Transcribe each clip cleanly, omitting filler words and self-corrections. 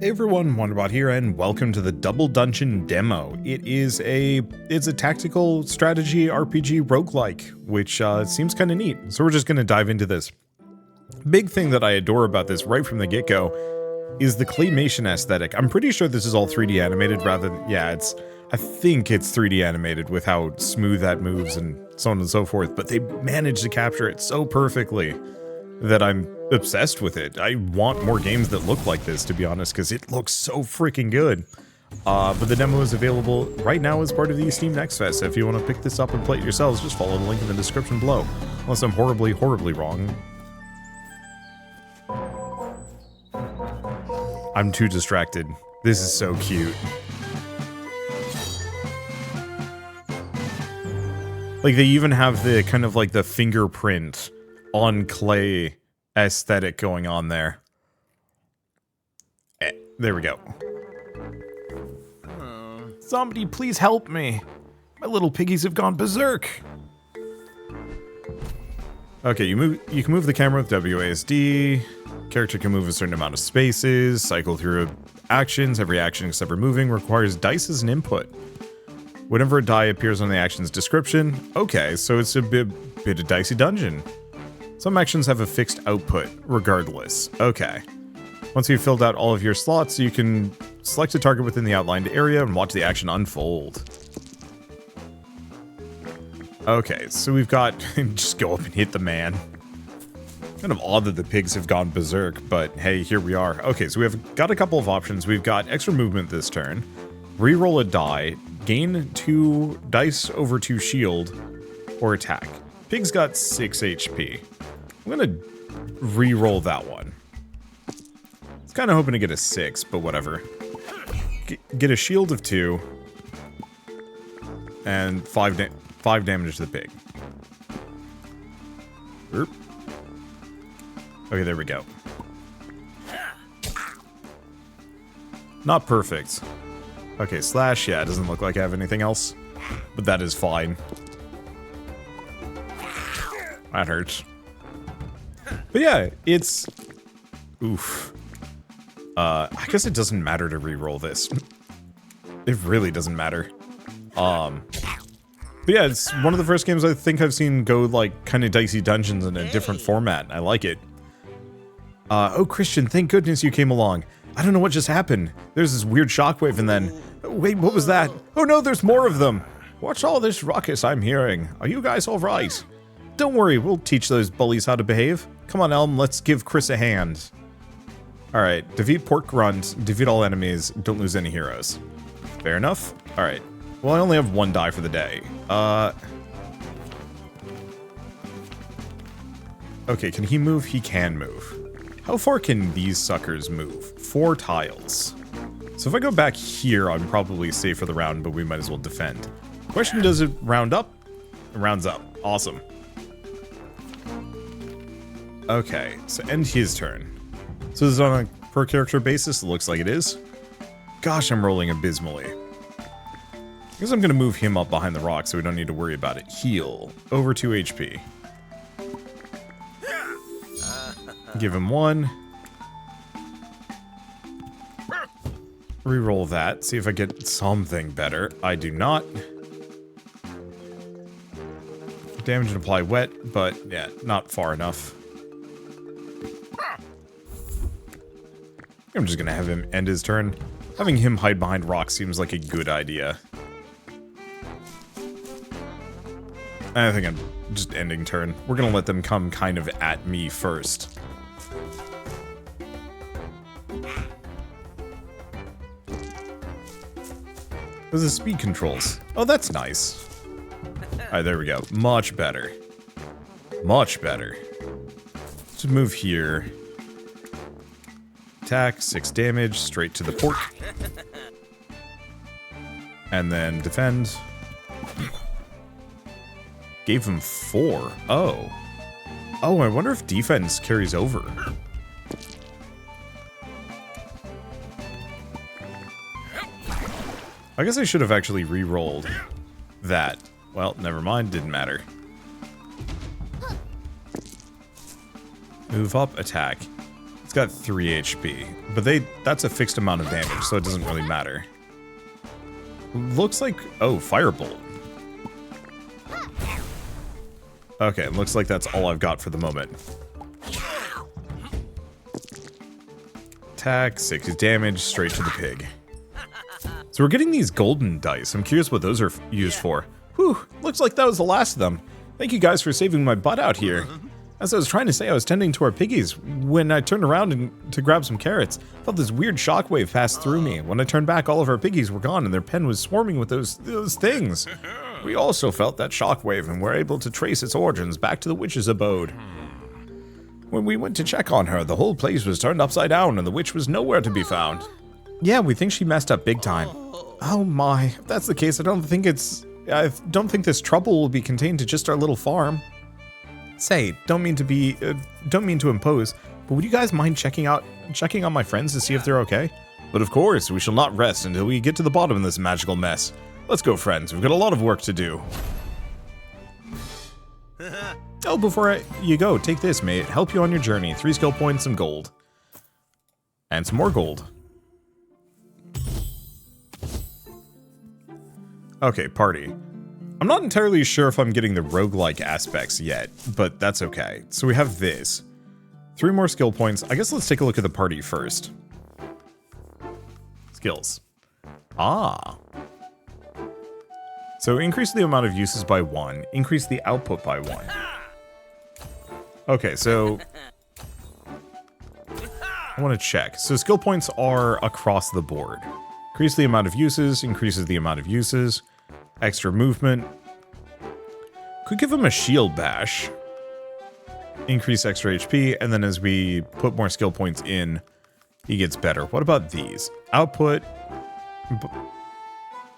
Hey everyone, Wanderbot here, and welcome to the Double Dungeon demo. It's a tactical strategy RPG roguelike, which seems kind of neat. So we're just going to dive into this. Big thing that I adore about this right from the get-go is the Claymation aesthetic. I'm pretty sure this is all 3D animated rather than, I think it's 3D animated with how smooth that moves and so on and so forth, but they managed to capture it so perfectly that I'm obsessed with it. I want more games that look like this, to be honest, because it looks so freaking good. But the demo is available right now as part of the Steam Next Fest. If you want to pick this up and play it yourselves, just follow the link in the description below. Unless I'm horribly, horribly wrong. I'm too distracted. This is so cute. Like, they even have the kind of like the fingerprint on clay aesthetic going on there. There we go. Somebody please help me. My little piggies have gone berserk. Okay, you can move the camera with WASD. Character can move a certain amount of spaces, cycle through actions. Every action except for moving requires dice as an input. Whenever a die appears on the action's description, okay, so it's a bit of dicey dungeon. Some actions have a fixed output, regardless. Okay. Once you've filled out all of your slots, you can select a target within the outlined area and watch the action unfold. Okay, so we've got... just go up and hit the man. Kind of odd that the pigs have gone berserk, but hey, here we are. Okay, so we've got a couple of options. We've got extra movement this turn, reroll a die, gain 2 dice over 2 shield, or attack. Pig's got 6 HP. I'm gonna re-roll that one. I was kind of hoping to get a 6, but whatever. Get a shield of 2, and 5 damage to the pig. Oop. Okay, there we go. Not perfect. Okay, slash, yeah, it doesn't look like I have anything else, but that is fine. That hurts. But yeah, it's... oof. I guess it doesn't matter to re-roll this. It really doesn't matter. But yeah, it's one of the first games I think I've seen go, like, kind of dicey dungeons in a different format. I like it. Oh, Christian, thank goodness you came along. I don't know what just happened. There's this weird shockwave and then... wait, what was that? Oh no, there's more of them! What's all this ruckus I'm hearing? Are you guys alright? Don't worry, we'll teach those bullies how to behave. Come on, Elm, let's give Chris a hand. Alright, defeat Pork Grunt, defeat all enemies, don't lose any heroes. Fair enough? Alright. Well, I only have 1 die for the day. Okay, can he move? He can move. How far can these suckers move? 4 tiles. So if I go back here, I'm probably safe for the round, but we might as well defend. Question, does it round up? It rounds up. Awesome. Okay, so end his turn. So this is on a per character basis, it looks like it is. Gosh, I'm rolling abysmally. I guess I'm gonna move him up behind the rock so we don't need to worry about it. Heal. Over 2 HP. Give him 1. Reroll that, see if I get something better. I do not. Damage and apply wet, but yeah, not far enough. I'm just gonna have him end his turn. Having him hide behind rocks seems like a good idea. I think I'm just ending turn. We're gonna let them come kind of at me first. Those are speed controls. Oh, that's nice. Alright, there we go. Much better. Much better. Let's move here. Attack, 6 damage, straight to the pork. And then defend. Gave him 4. Oh. Oh, I wonder if defense carries over. I guess I should have actually re-rolled that. Well, never mind, didn't matter. Move up, attack. It's got 3 HP, but that's a fixed amount of damage, so it doesn't really matter. Looks like, oh, Firebolt. Okay, it looks like that's all I've got for the moment. Attack, 6 damage, straight to the pig. So we're getting these golden dice. I'm curious what those are used for. Whew, looks like that was the last of them. Thank you guys for saving my butt out here. As I was trying to say, I was tending to our piggies when I turned around to grab some carrots. I felt this weird shockwave pass through me. When I turned back, all of our piggies were gone and their pen was swarming with those things. We also felt that shockwave and were able to trace its origins back to the witch's abode. When we went to check on her, the whole place was turned upside down and the witch was nowhere to be found. Yeah, we think she messed up big time. Oh my, if that's the case, I don't think this trouble will be contained to just our little farm. Say, don't mean to impose, but would you guys mind checking on my friends to see if they're okay? But of course, we shall not rest until we get to the bottom of this magical mess. Let's go, friends. We've got a lot of work to do. Oh, before you go, take this, mate. Help you on your journey. 3 skill points, some gold. And some more gold. Okay, party. I'm not entirely sure if I'm getting the roguelike aspects yet, but that's okay. So we have this. 3 more skill points. I guess let's take a look at the party first. Skills. Ah. So increase the amount of uses by 1. Increase the output by 1. Okay, so I want to check. So skill points are across the board. Increase the amount of uses, increases the amount of uses. Extra movement. Could give him a shield bash. Increase extra HP, and then as we put more skill points in, he gets better. What about these? Output.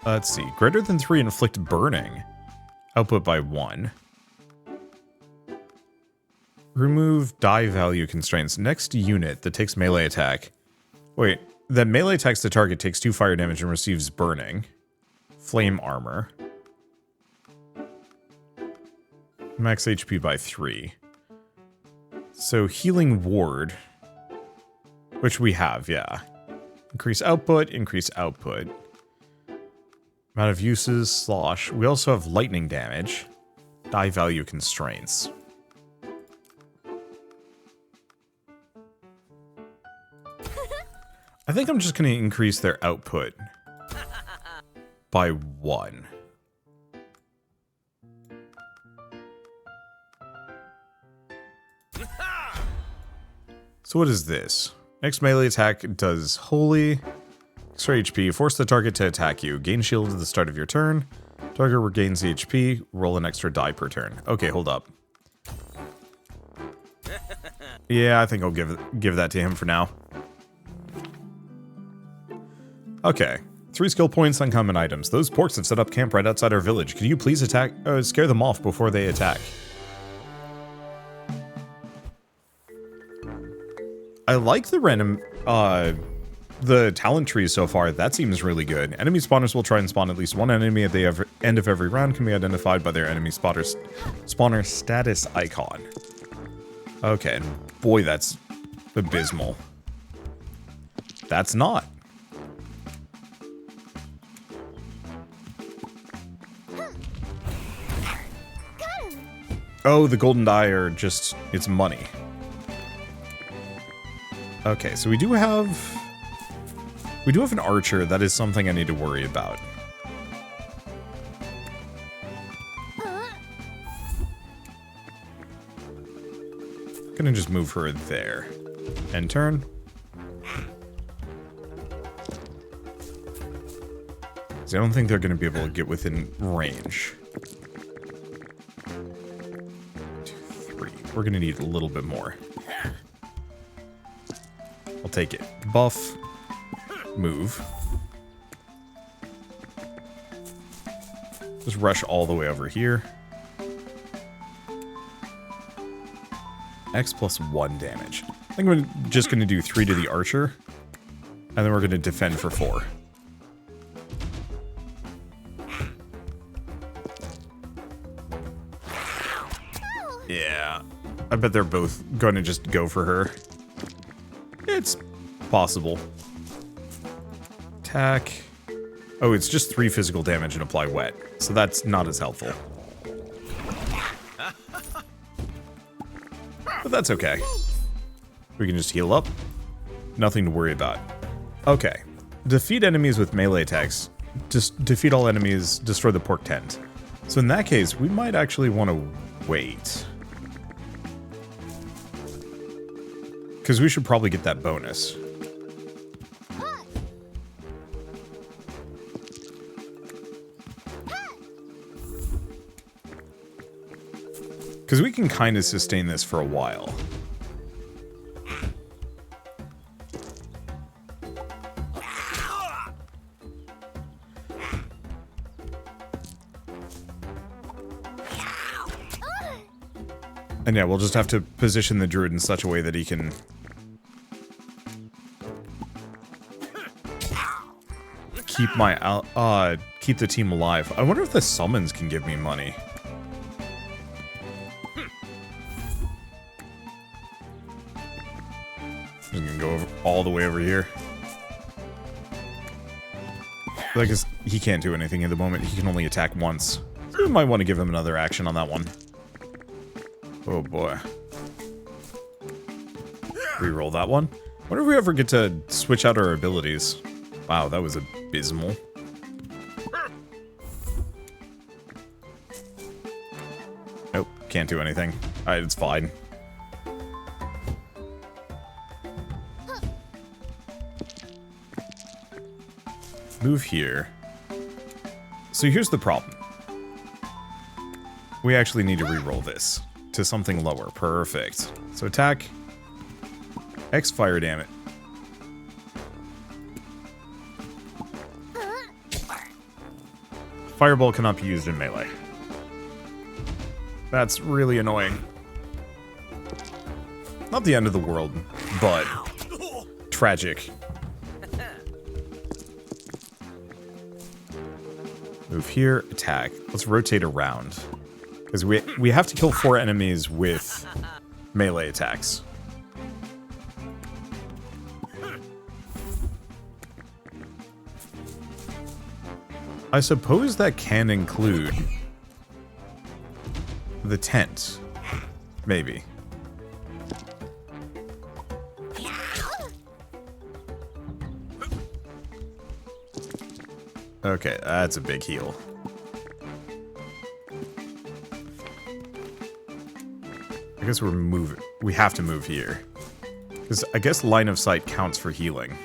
Let's see. Greater than 3 inflict burning. Output by 1. Remove die value constraints. Next unit that takes melee attack. Wait, that melee attacks the target takes 2 fire damage and receives burning. Flame armor. Max HP by 3. So healing ward. Which we have, yeah. Increase output, increase output. Amount of uses, slosh. We also have lightning damage. Die value constraints. I think I'm just going to increase their output by 1. So what is this? Next melee attack does holy, extra HP, force the target to attack you, gain shield at the start of your turn, target regains HP, roll an extra die per turn. Okay, hold up. Yeah, I think I'll give that to him for now. Okay. 3 skill points, uncommon items. Those porks have set up camp right outside our village. Could you please scare them off before they attack? I like the random, the talent trees so far. That seems really good. Enemy spawners will try and spawn at least 1 enemy at the end of every round. Can be identified by their enemy spawner status icon. Okay, and boy, that's abysmal. That's not. Oh, the golden die are just, it's money. Okay, so we do have an archer. That is something I need to worry about. Gonna just move her there. End turn. So I don't think they're gonna be able to get within range. 2, 3. We're gonna need a little bit more. I'll take it. Buff. Move. Just rush all the way over here. X plus 1 damage. I think we're just going to do 3 to the archer. And then we're going to defend for 4. Yeah. I bet they're both going to just go for her. It's possible. Attack. Oh, it's just 3 physical damage and apply wet. So that's not as helpful. But that's okay. We can just heal up. Nothing to worry about. Okay. Defeat enemies with melee attacks. Just defeat all enemies, destroy the pork tent. So in that case, we might actually want to wait. Because we should probably get that bonus. Because we can kind of sustain this for a while. And yeah, we'll just have to position the druid in such a way that he can... keep the team alive. I wonder if the summons can give me money. I'm gonna go all the way over here. I guess he can't do anything at the moment. He can only attack once. So we might want to give him another action on that one. Oh boy. Reroll that one. Wonder if we ever get to switch out our abilities. Wow, that was abysmal. Nope, can't do anything. Alright, it's fine. Move here. So here's the problem. We actually need to reroll this to something lower. Perfect. So attack. X fire damage. Fireball cannot be used in melee. That's really annoying. Not the end of the world, but tragic. Move here, attack. Let's rotate around. Because we have to kill 4 enemies with melee attacks. I suppose that can include the tent. Maybe. Okay, that's a big heal. I guess we're moving. We have to move here. Because I guess line of sight counts for healing.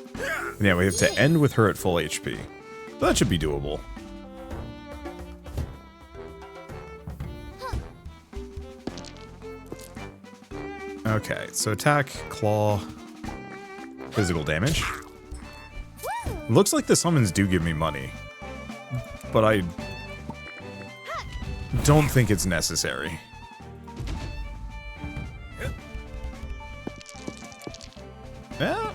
And yeah, we have to end with her at full HP. But that should be doable. Okay, so attack, claw, physical damage. Looks like the summons do give me money. But I don't think it's necessary. Yeah,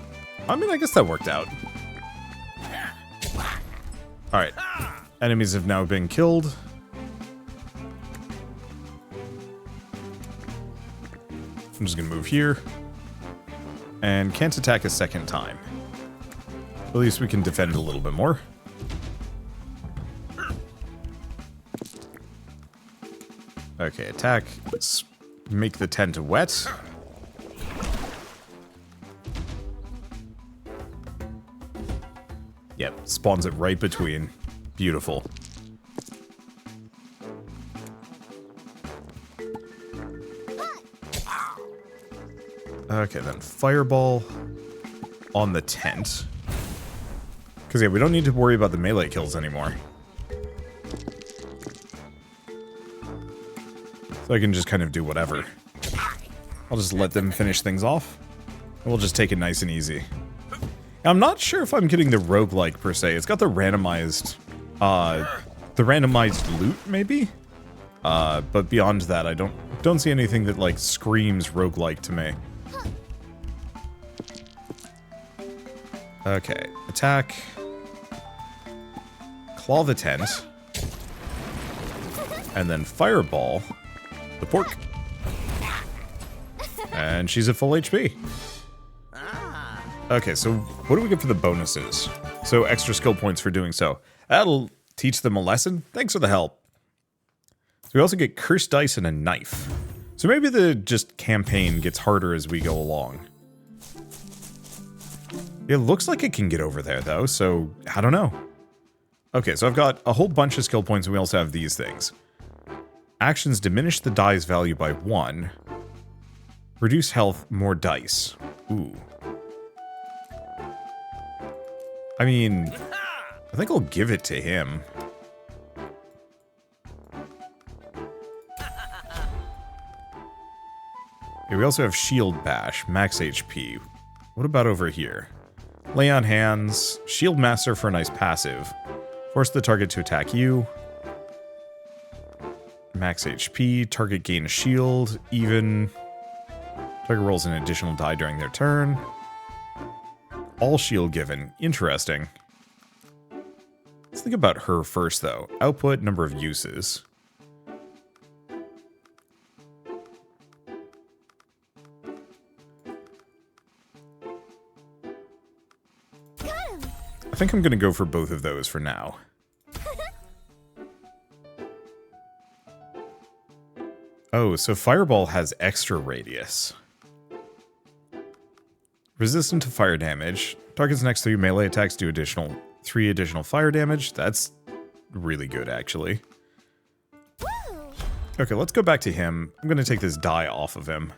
I mean, I guess that worked out. Alright. Enemies have now been killed. I'm just gonna move here. And can't attack a second time. At least we can defend a little bit more. Okay, attack. Let's make the tent wet. Yep, spawns it right between. Beautiful. Okay, then fireball on the tent. Because yeah, we don't need to worry about the melee kills anymore. So I can just kind of do whatever. I'll just let them finish things off. And we'll just take it nice and easy. I'm not sure if I'm getting the roguelike per se. It's got the randomized loot, maybe? But beyond that, I don't see anything that, like, screams roguelike to me. Okay, attack. Claw the tent. And then fireball the pork. And she's at full HP. Okay, so what do we get for the bonuses? So extra skill points for doing so. That'll teach them a lesson. Thanks for the help. So we also get cursed dice and a knife. So maybe the just campaign gets harder as we go along. It looks like it can get over there though, so I don't know. Okay, so I've got a whole bunch of skill points and we also have these things. Actions diminish the die's value by 1. Reduce health, more dice. Ooh. I mean, I think I'll give it to him. Okay, we also have Shield Bash, max HP. What about over here? Lay on Hands, Shield Master for a nice passive. Force the target to attack you. Max HP, target gain a shield, even. Target rolls an additional die during their turn. All shield given. Interesting. Let's think about her first, though. Output, number of uses. I think I'm going to go for both of those for now. Oh, so Fireball has extra radius. Resistant to fire damage. Target's next 3 melee attacks do 3 additional fire damage. That's really good, actually. Okay, let's go back to him. I'm going to take this die off of him.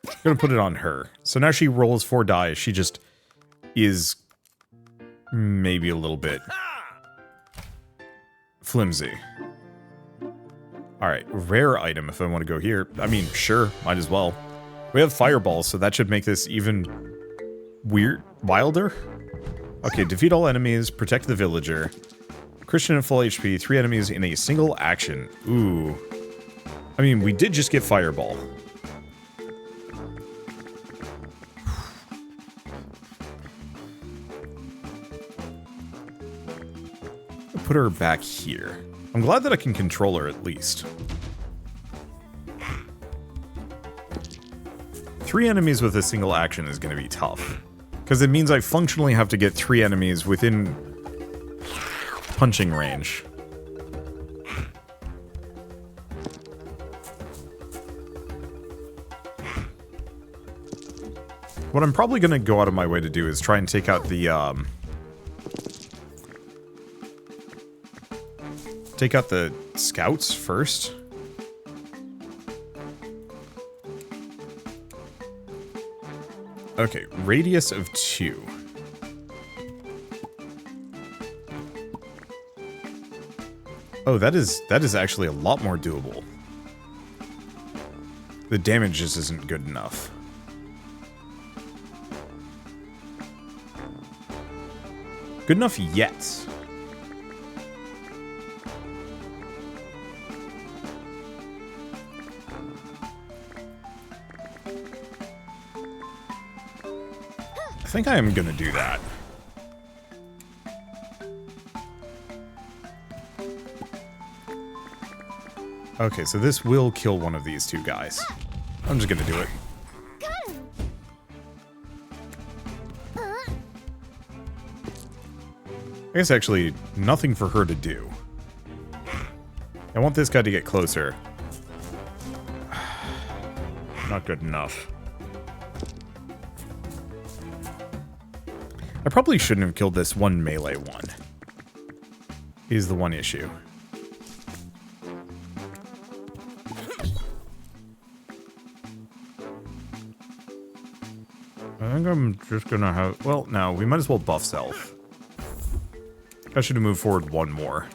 I'm going to put it on her. So now she rolls 4 die. She just is maybe a little bit flimsy. Alright, rare item if I want to go here. I mean, sure, might as well. We have fireballs, so that should make this even wilder. Okay, defeat all enemies, protect the villager. Christian at full HP, 3 enemies in a single action. Ooh. I mean, we did just get fireball. Put her back here. I'm glad that I can control her at least. 3 enemies with a single action is going to be tough. Because it means I functionally have to get 3 enemies within punching range. What I'm probably going to go out of my way to do is try and take out the, scouts first. Okay, radius of 2. Oh, that is actually a lot more doable. The damage just isn't good enough. Good enough yet. I think I am gonna do that. Okay, so this will kill one of these 2 guys. I'm just gonna do it. I guess actually, nothing for her to do. I want this guy to get closer. Not good enough. I probably shouldn't have killed this one melee one. Is the one issue. I think I'm just gonna have... Well, no, we might as well buff self. I should have moved forward 1 more.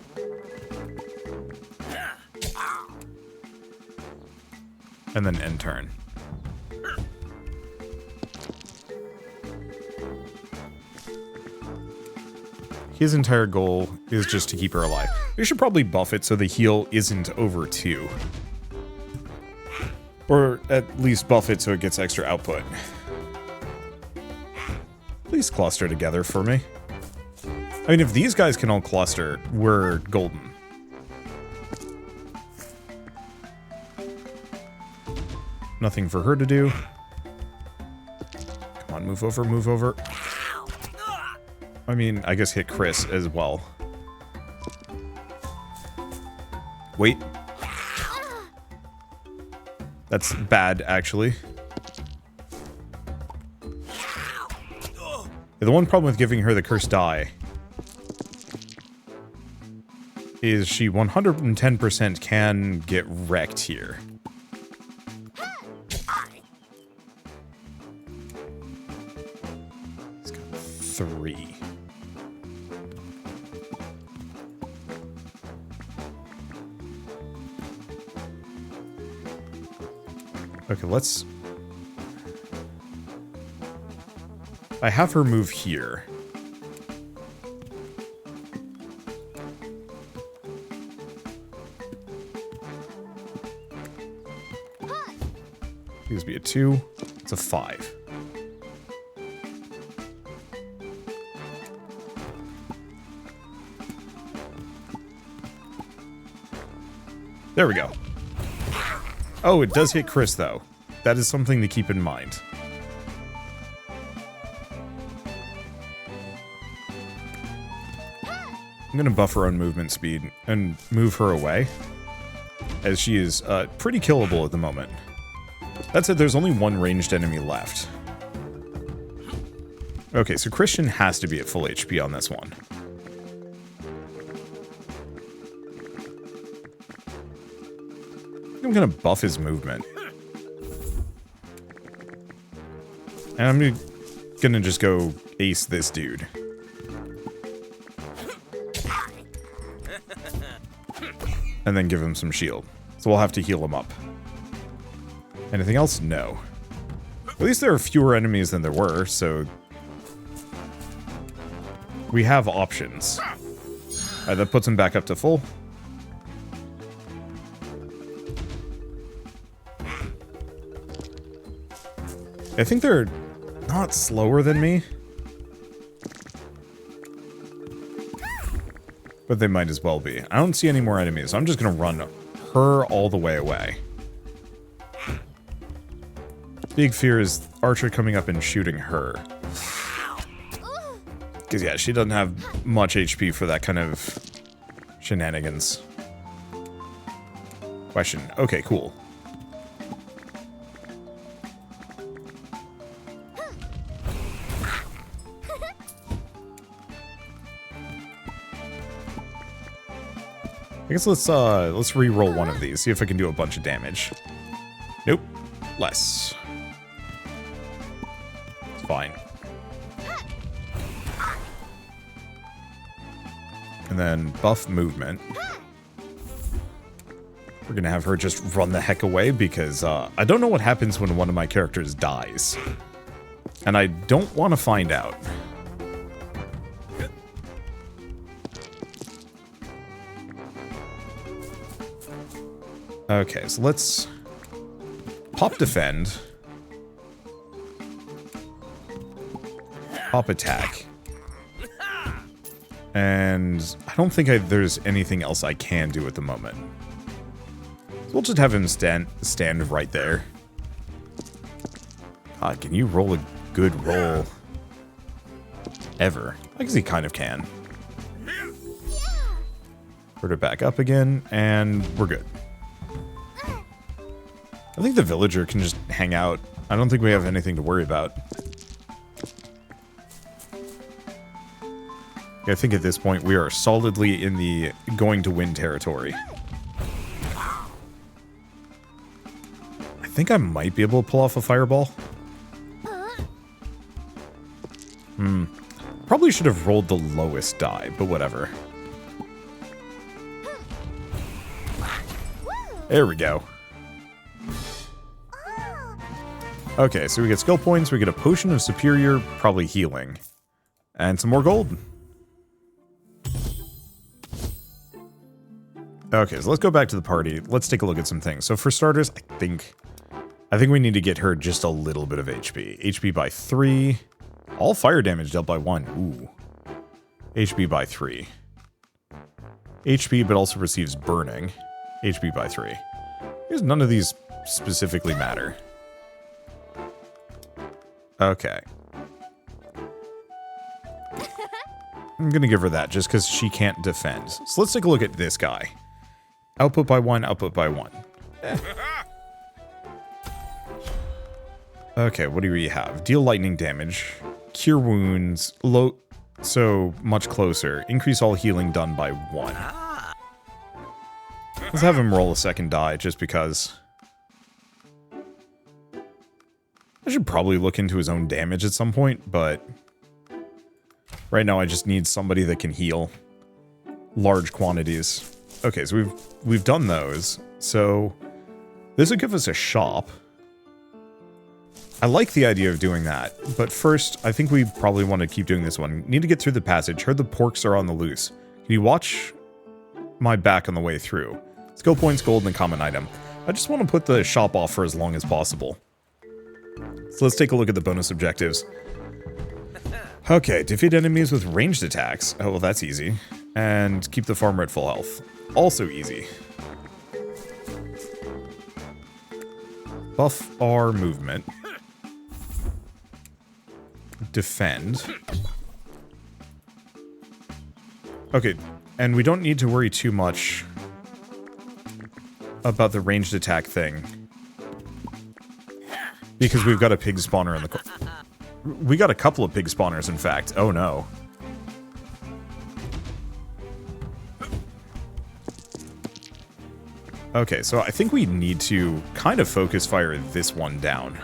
And then end turn. His entire goal is just to keep her alive. We should probably buff it so the heal isn't over 2. Or at least buff it so it gets extra output. Please cluster together for me. I mean, if these guys can all cluster, we're golden. Nothing for her to do. Come on, move over, move over. I mean, I guess hit Chris as well. Wait. That's bad, actually. The one problem with giving her the cursed die is she 110% can get wrecked here. He's got 3. Okay, let's... I have her move here. Please be a 2. It's a 5. There we go. Oh, it does hit Chris, though. That is something to keep in mind. I'm gonna buff her own movement speed and move her away, as she is pretty killable at the moment. That said, there's only one ranged enemy left. Okay, so Christian has to be at full HP on this one. I'm gonna buff his movement. And I'm gonna just go ace this dude. And then give him some shield. So we'll have to heal him up. Anything else? No. At least there are fewer enemies than there were, so... we have options. Alright, that puts him back up to full. I think they're not slower than me. But they might as well be. I don't see any more enemies, so I'm just gonna run her all the way away. Big fear is Archer coming up and shooting her. Because, yeah, she doesn't have much HP for that kind of shenanigans. Question. Okay, cool. I guess let's re-roll one of these, see if I can do a bunch of damage. Nope. Less. It's fine. And then buff movement. We're gonna have her just run the heck away because I don't know what happens when one of my characters dies. And I don't want to find out. Okay, so let's pop defend. Pop attack. And I don't think there's anything else I can do at the moment. So we'll just have him stand right there. God, can you roll a good roll? Ever. I guess he kind of can. Put it back up again, and we're good. I think the villager can just hang out. I don't think we have anything to worry about. I think at this point we are solidly in the going to win territory. I think I might be able to pull off a fireball. Probably should have rolled the lowest die, but whatever. There we go. Okay, so we get skill points, we get a potion of superior, probably healing. And some more gold. Okay, so let's go back to the party. Let's take a look at some things. So for starters, I think we need to get her just a little bit of HP. HP by 3. All fire damage dealt by 1. Ooh. HP by 3. HP, but also receives burning. HP by 3. Here's none of these specifically matter. Okay. I'm gonna give her that just because she can't defend. So let's take a look at this guy. Output by 1, output by 1. Eh. Okay, what do we have? Deal lightning damage, cure wounds, low, so much closer. Increase all healing done by 1. Let's have him roll a second die, just because. I should probably look into his own damage at some point, but right now I just need somebody that can heal large quantities. Okay, so we've done those. So this would give us a shop. I like the idea of doing that, but first, I think we probably want to keep doing this one. Need to get through the passage. Heard the porks are on the loose. Can you watch my back on the way through? Skill points, gold, and a common item. I just want to put the shop off for as long as possible. So let's take a look at the bonus objectives. Okay, defeat enemies with ranged attacks. Oh, well, that's easy. And keep the farmer at full health. Also easy. Buff our movement. Defend. Okay, and we don't need to worry too much about the ranged attack thing. Because we've got a pig spawner in the... We got a couple of pig spawners, in fact. Oh, no. Okay, so I think we need to kind of focus fire this one down.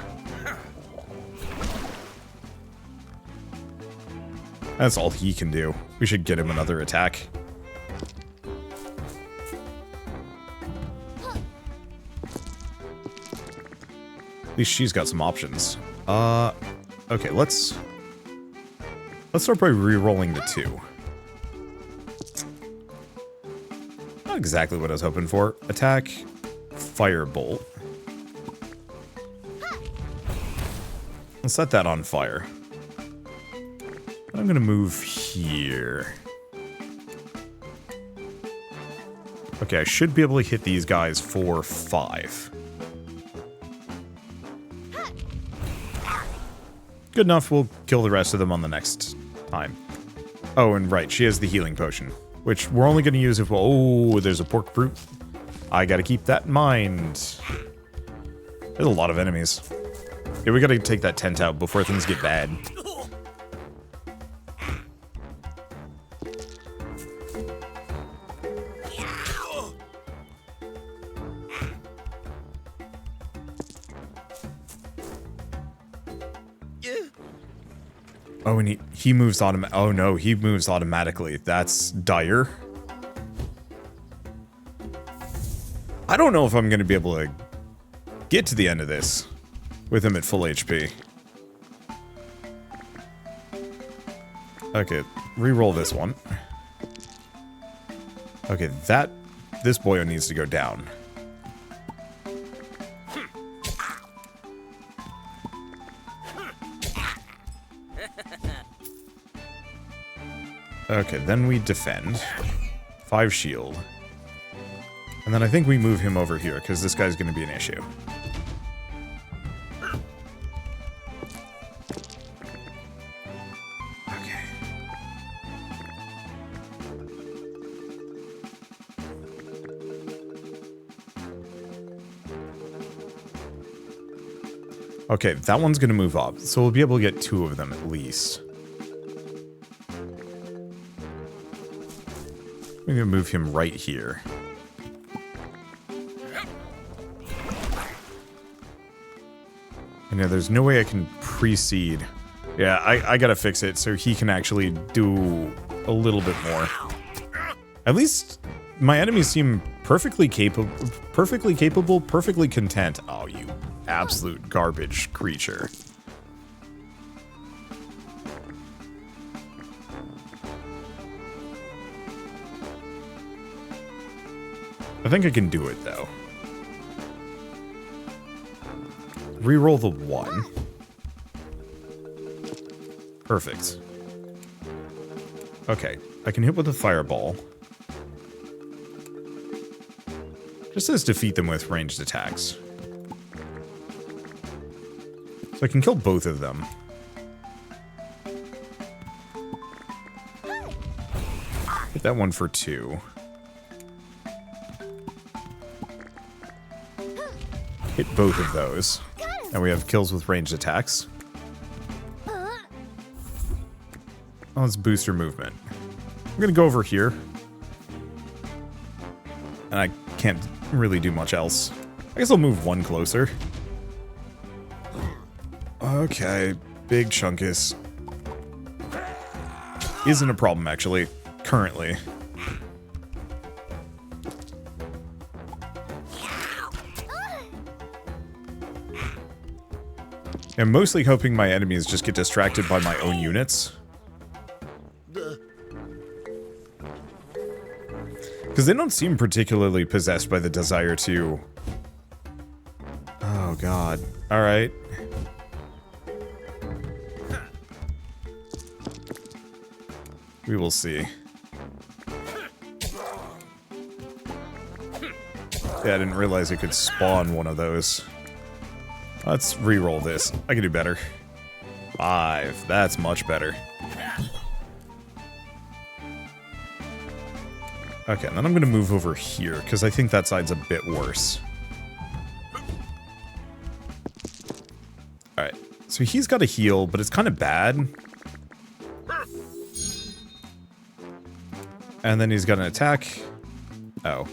That's all he can do. We should get him another attack. At least she's got some options. Okay, let's start by re-rolling the 2. Not exactly what I was hoping for. Attack, firebolt. Let's set that on fire. I'm gonna move here. Okay, I should be able to hit these guys for 5. Good enough, we'll kill the rest of them on the next time. Oh, and right, she has the healing potion, which we're only going to use if, oh, there's a pork brute. I gotta keep that in mind. There's a lot of enemies. Yeah, we gotta take that tent out before things get bad. Oh, and he moves oh no, he moves automatically. That's dire. I don't know if I'm going to be able to get to the end of this with him at full HP. Okay, re-roll this one. Okay, this boyo needs to go down. Okay, then we defend. 5 shield. And then I think we move him over here, because this guy's going to be an issue. Okay. Okay, that one's going to move up, so we'll be able to get 2 of them at least. I'm gonna move him right here. And yeah, there's no way I can precede. Yeah, I gotta fix it so he can actually do a little bit more. At least my enemies seem perfectly capable, perfectly content. Oh, you absolute garbage creature. I think I can do it, though. Reroll the 1. Perfect. Okay, I can hit with a fireball. Just says defeat them with ranged attacks. So I can kill both of them. Hit that one for 2. Hit both of those. And we have kills with ranged attacks. Oh, let's boost her movement. I'm gonna go over here. And I can't really do much else. I guess I'll move one closer. Okay, big chunkus. Isn't a problem, actually, currently. I'm mostly hoping my enemies just get distracted by my own units. Because they don't seem particularly possessed by the desire to... Oh, God. Alright. We will see. Yeah, I didn't realize it could spawn one of those. Let's re-roll this. I can do better. 5. That's much better. Okay, and then I'm going to move over here, because I think that side's a bit worse. Alright, so he's got a heal, but it's kind of bad. And then he's got an attack. Oh.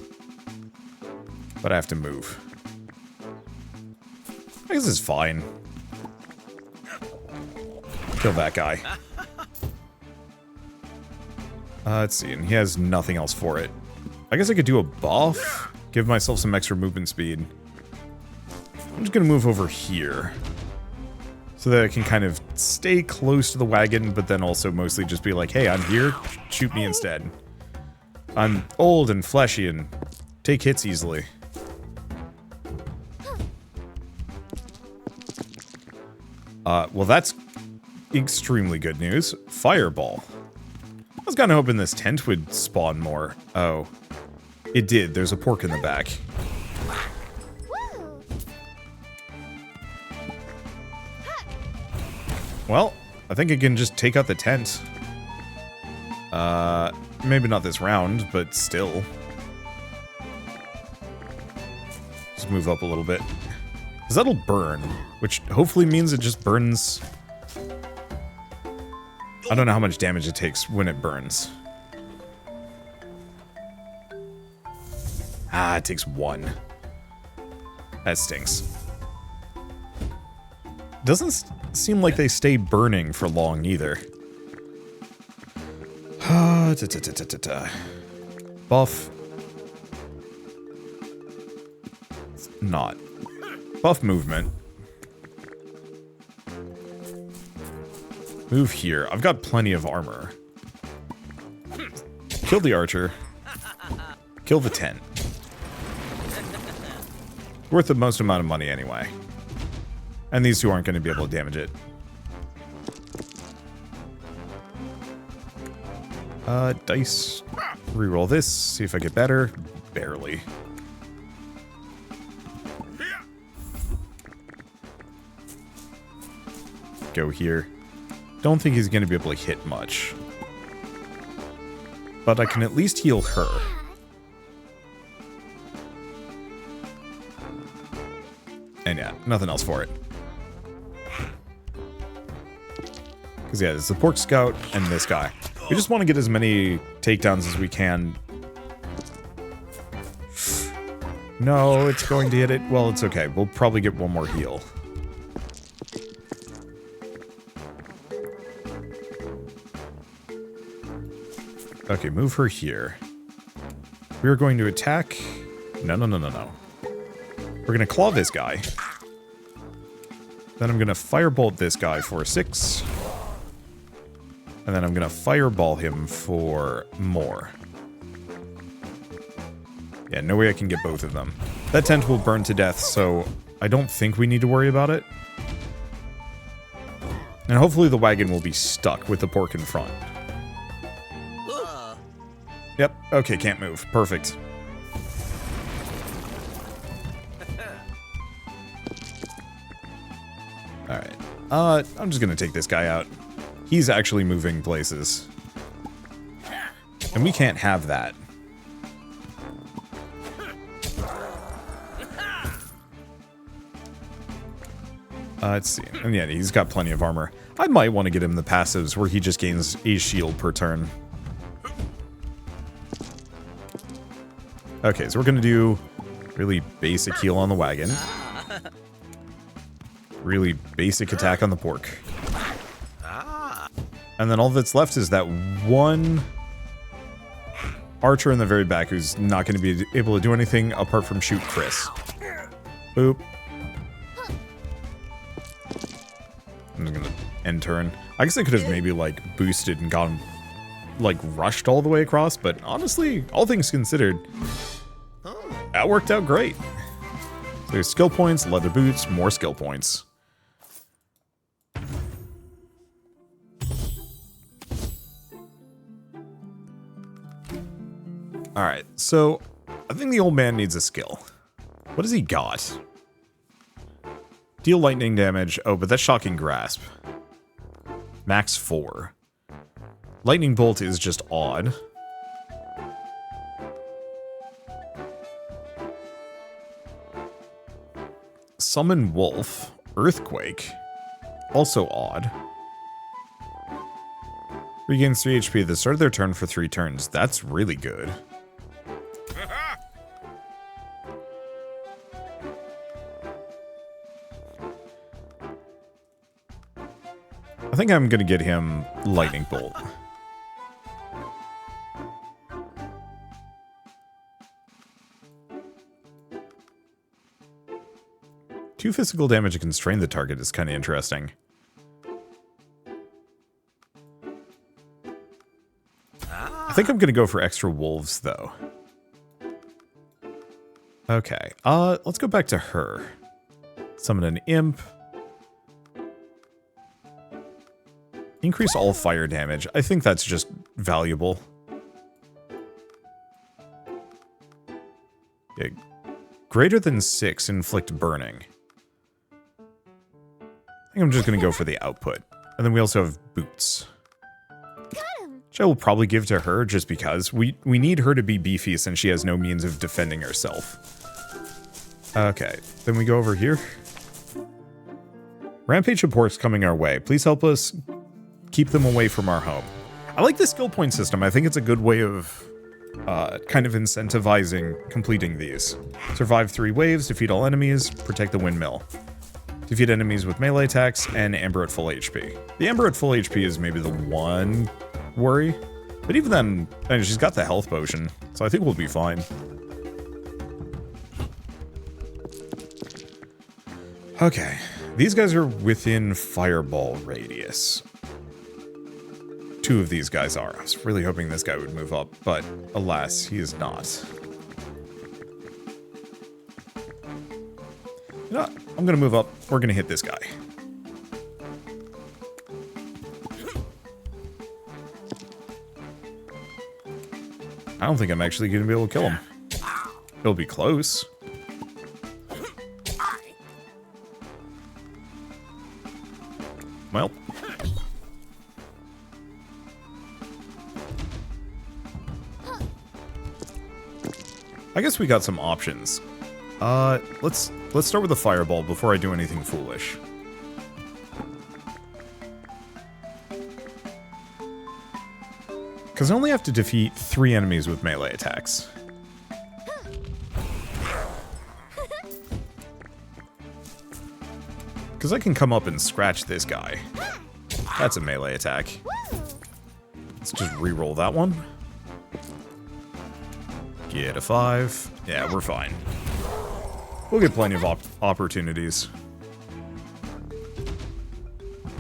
But I have to move. I guess it's fine. Kill that guy. Let's see, and he has nothing else for it. I guess I could do a buff. Give myself some extra movement speed. I'm just gonna move over here. So that I can kind of stay close to the wagon, but then also mostly just be like, hey, I'm here, shoot me instead. I'm old and fleshy and take hits easily. Well, that's extremely good news. Fireball. I was kind of hoping this tent would spawn more. Oh. It did. There's a pork in the back. Well, I think I can just take out the tent. Maybe not this round, but still. Just move up a little bit. Because that'll burn, which hopefully means it just burns. I don't know how much damage it takes when it burns. Ah, it takes 1. That stinks. Doesn't seem like they stay burning for long either. Buff. It's not. Buff movement. Move here. I've got plenty of armor. Kill the archer. Kill the tent. Worth the most amount of money anyway. And these two aren't going to be able to damage it. Dice. Reroll this. See if I get better. Barely. Go here. Don't think he's going to be able to hit much. But I can at least heal her. And yeah, nothing else for it. Because yeah, there's the pork scout and this guy. We just want to get as many takedowns as we can. No, it's going to hit it. Well, it's okay. We'll probably get one more heal. Okay, move her here. We're going to attack... No. We're going to claw this guy. Then I'm going to firebolt this guy for 6. And then I'm going to fireball him for more. Yeah, no way I can get both of them. That tent will burn to death, so I don't think we need to worry about it. And hopefully the wagon will be stuck with the pork in front. Yep, okay, can't move. Perfect. Alright. I'm just gonna take this guy out. He's actually moving places. And we can't have that. Let's see. And yeah, he's got plenty of armor. I might want to get him the passives where he just gains a shield per turn. Okay, so we're going to do really basic heal on the wagon. Really basic attack on the pork. And then all that's left is that one archer in the very back who's not going to be able to do anything apart from shoot Chris. Boop. I'm just going to end turn. I guess I could have maybe, like, boosted and gone, like, rushed all the way across, but honestly, all things considered, that worked out great. So there's skill points, leather boots, more skill points. Alright, so I think the old man needs a skill. What has he got? Deal lightning damage. Oh, but that's shocking grasp. Max 4. Lightning bolt is just odd. Summon wolf. Earthquake. Also odd. Regains 3 HP at the start of their turn for 3 turns. That's really good. I think I'm gonna get him Lightning Bolt. Two physical damage to constrain the target is kind of interesting. I think I'm gonna go for extra wolves though. Okay, let's go back to her. Summon an imp. Increase all fire damage. I think that's just valuable. Yeah. Greater than 6 inflict burning. I think I'm just going to go for the output. And then we also have boots. Which I will probably give to her just because. We need her to be beefy since she has no means of defending herself. Okay, then we go over here. Rampage support's coming our way. Please help us keep them away from our home. I like the skill point system. I think it's a good way of kind of incentivizing completing these. Survive 3 waves, defeat all enemies, protect the windmill. Defeat enemies with melee attacks, and Amber at full HP. The Amber at full HP is maybe the one worry. But even then, I mean, she's got the health potion, so I think we'll be fine. Okay, these guys are within fireball radius. 2 of these guys are. I was really hoping this guy would move up, but alas, he is not. You know what? I'm gonna move up. We're gonna hit this guy. I don't think I'm actually gonna be able to kill him. It'll be close. Well. I guess we got some options. Let's start with the fireball before I do anything foolish. Because I only have to defeat 3 enemies with melee attacks. Because I can come up and scratch this guy. That's a melee attack. Let's just re-roll that one. Get a 5. Yeah, we're fine. We'll get plenty of opportunities.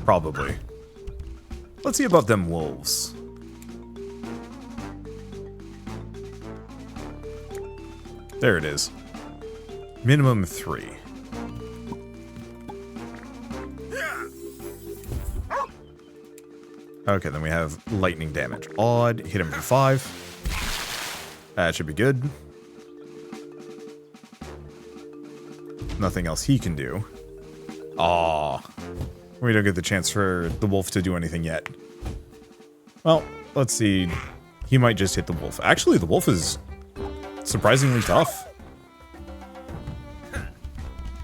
Probably. Let's see about them wolves. There it is. Minimum 3. Okay, then we have lightning damage. Odd. Hit him for 5. That should be good. Nothing else he can do. Aw. We don't get the chance for the wolf to do anything yet. Well, let's see. he might just hit the wolf. Actually, the wolf is surprisingly tough.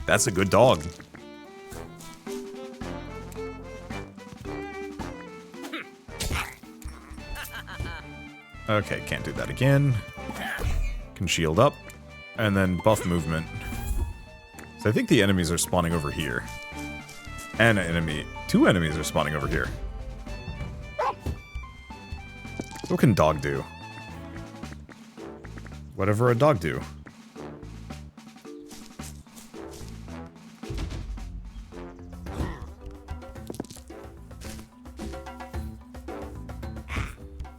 That's a good dog. Okay, can't do that again. Can shield up. And then buff movement. So I think the enemies are spawning over here. And an enemy. 2 enemies are spawning over here. What can dog do? Whatever a dog do.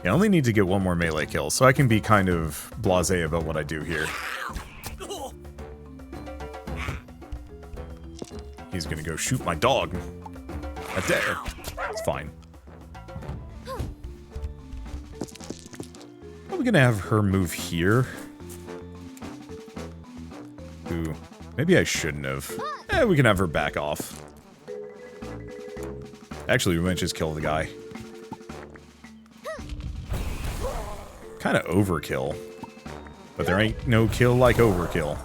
I only need to get 1 more melee kill, so I can be kind of blasé about what I do here. He's gonna go shoot my dog. I dare. It's fine. I'm gonna have her move here. Ooh, maybe I shouldn't have. We can have her back off. Actually, we might just kill the guy. Kind of overkill. But there ain't no kill like overkill.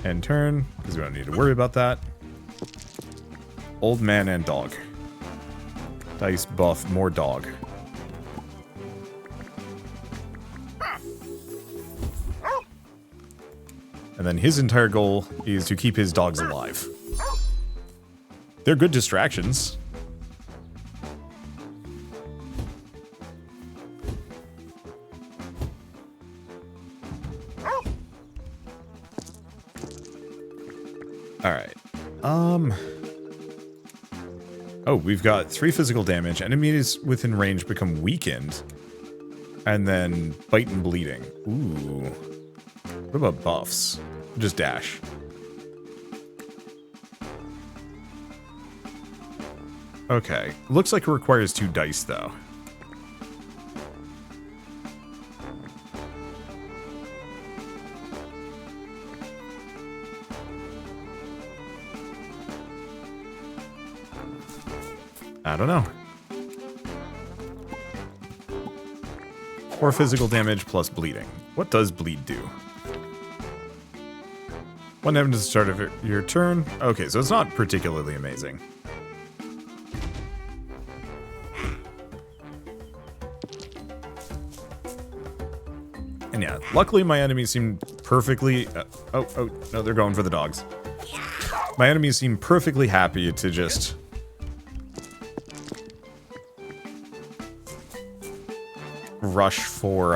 End turn, because we don't need to worry about that. Old man and dog. Dice buff, more dog. And then his entire goal is to keep his dogs alive. They're good distractions. Alright. Oh, we've got 3 physical damage. Enemies within range become weakened. And then bite and bleeding. Ooh. What about buffs? Just dash. Okay. Looks like it requires 2 dice, though. I don't know. 4 physical damage plus bleeding. What does bleed do? 1 damage at the start of your turn. Okay, so it's not particularly amazing. And yeah, luckily my enemies seem perfectly... oh, no, they're going for the dogs. My enemies seem perfectly happy to just... rush for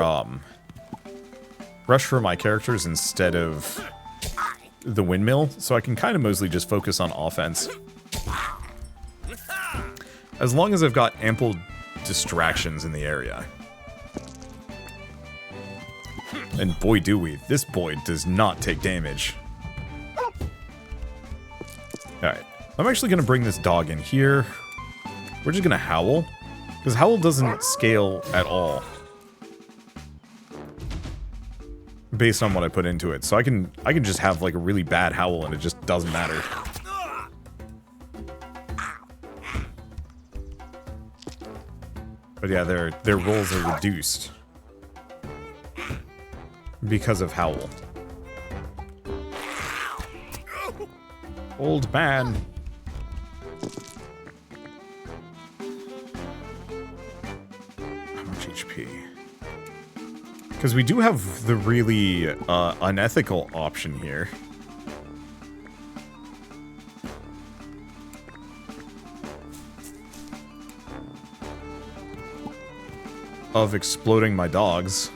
my characters instead of the windmill, so I can kind of mostly just focus on offense. As long as I've got ample distractions in the area. And boy do we, this boy does not take damage. Alright, I'm actually going to bring this dog in here. We're just going to howl, because howl doesn't scale at all. Based on what I put into it, so I can just have like a really bad howl and it just doesn't matter. But yeah, their rolls are reduced because of howl. Old man. How much HP? Because we do have the really unethical option here. Of exploding my dogs.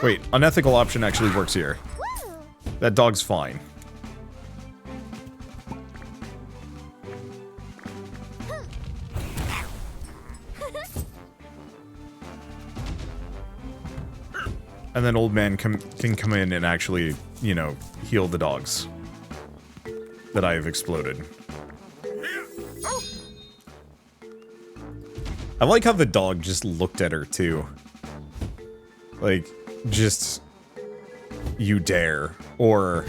Wait, unethical option actually works here. That dog's fine. And then old man can come in and actually, you know, heal the dogs that I have exploded. I like how the dog just looked at her, too. Like, just... you dare. Or...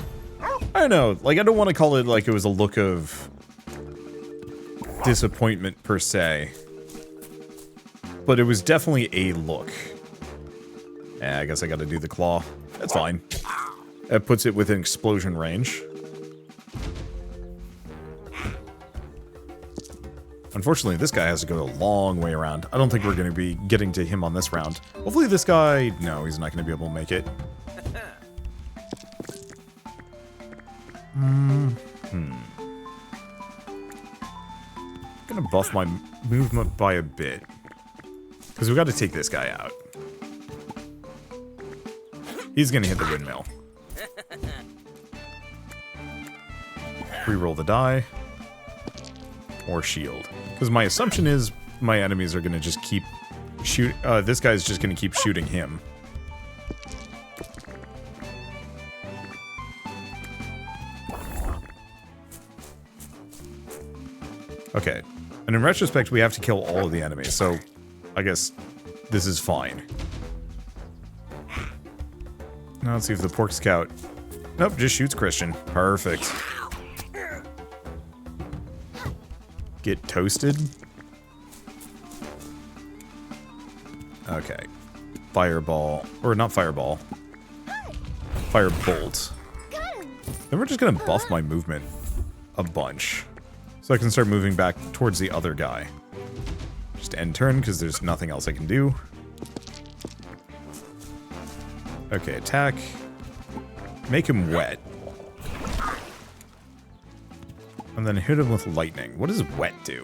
I don't know. Like, I don't want to call it like it was a look of... disappointment per se. But it was definitely a look. Yeah, I guess I gotta do the claw. That's fine. That puts it within explosion range. Unfortunately, this guy has to go a long way around. I don't think we're going to be getting to him on this round. Hopefully this guy... No, he's not going to be able to make it. Gonna buff my movement by a bit. Because we've got to take this guy out. He's going to hit the windmill. Reroll the die. Or shield. Because my assumption is my enemies are going to just keep shoot. This guy's just going to keep shooting him. Okay. And in retrospect, we have to kill all of the enemies, so I guess this is fine. Now let's see if the pork scout... Nope, just shoots Christian. Perfect. Get toasted. Okay. Fireball. Or not fireball. Firebolt. Then we're just gonna buff my movement a bunch. So I can start moving back towards the other guy. Just end turn, because there's nothing else I can do. Okay, attack. Make him wet. And then hit him with lightning. What does wet do?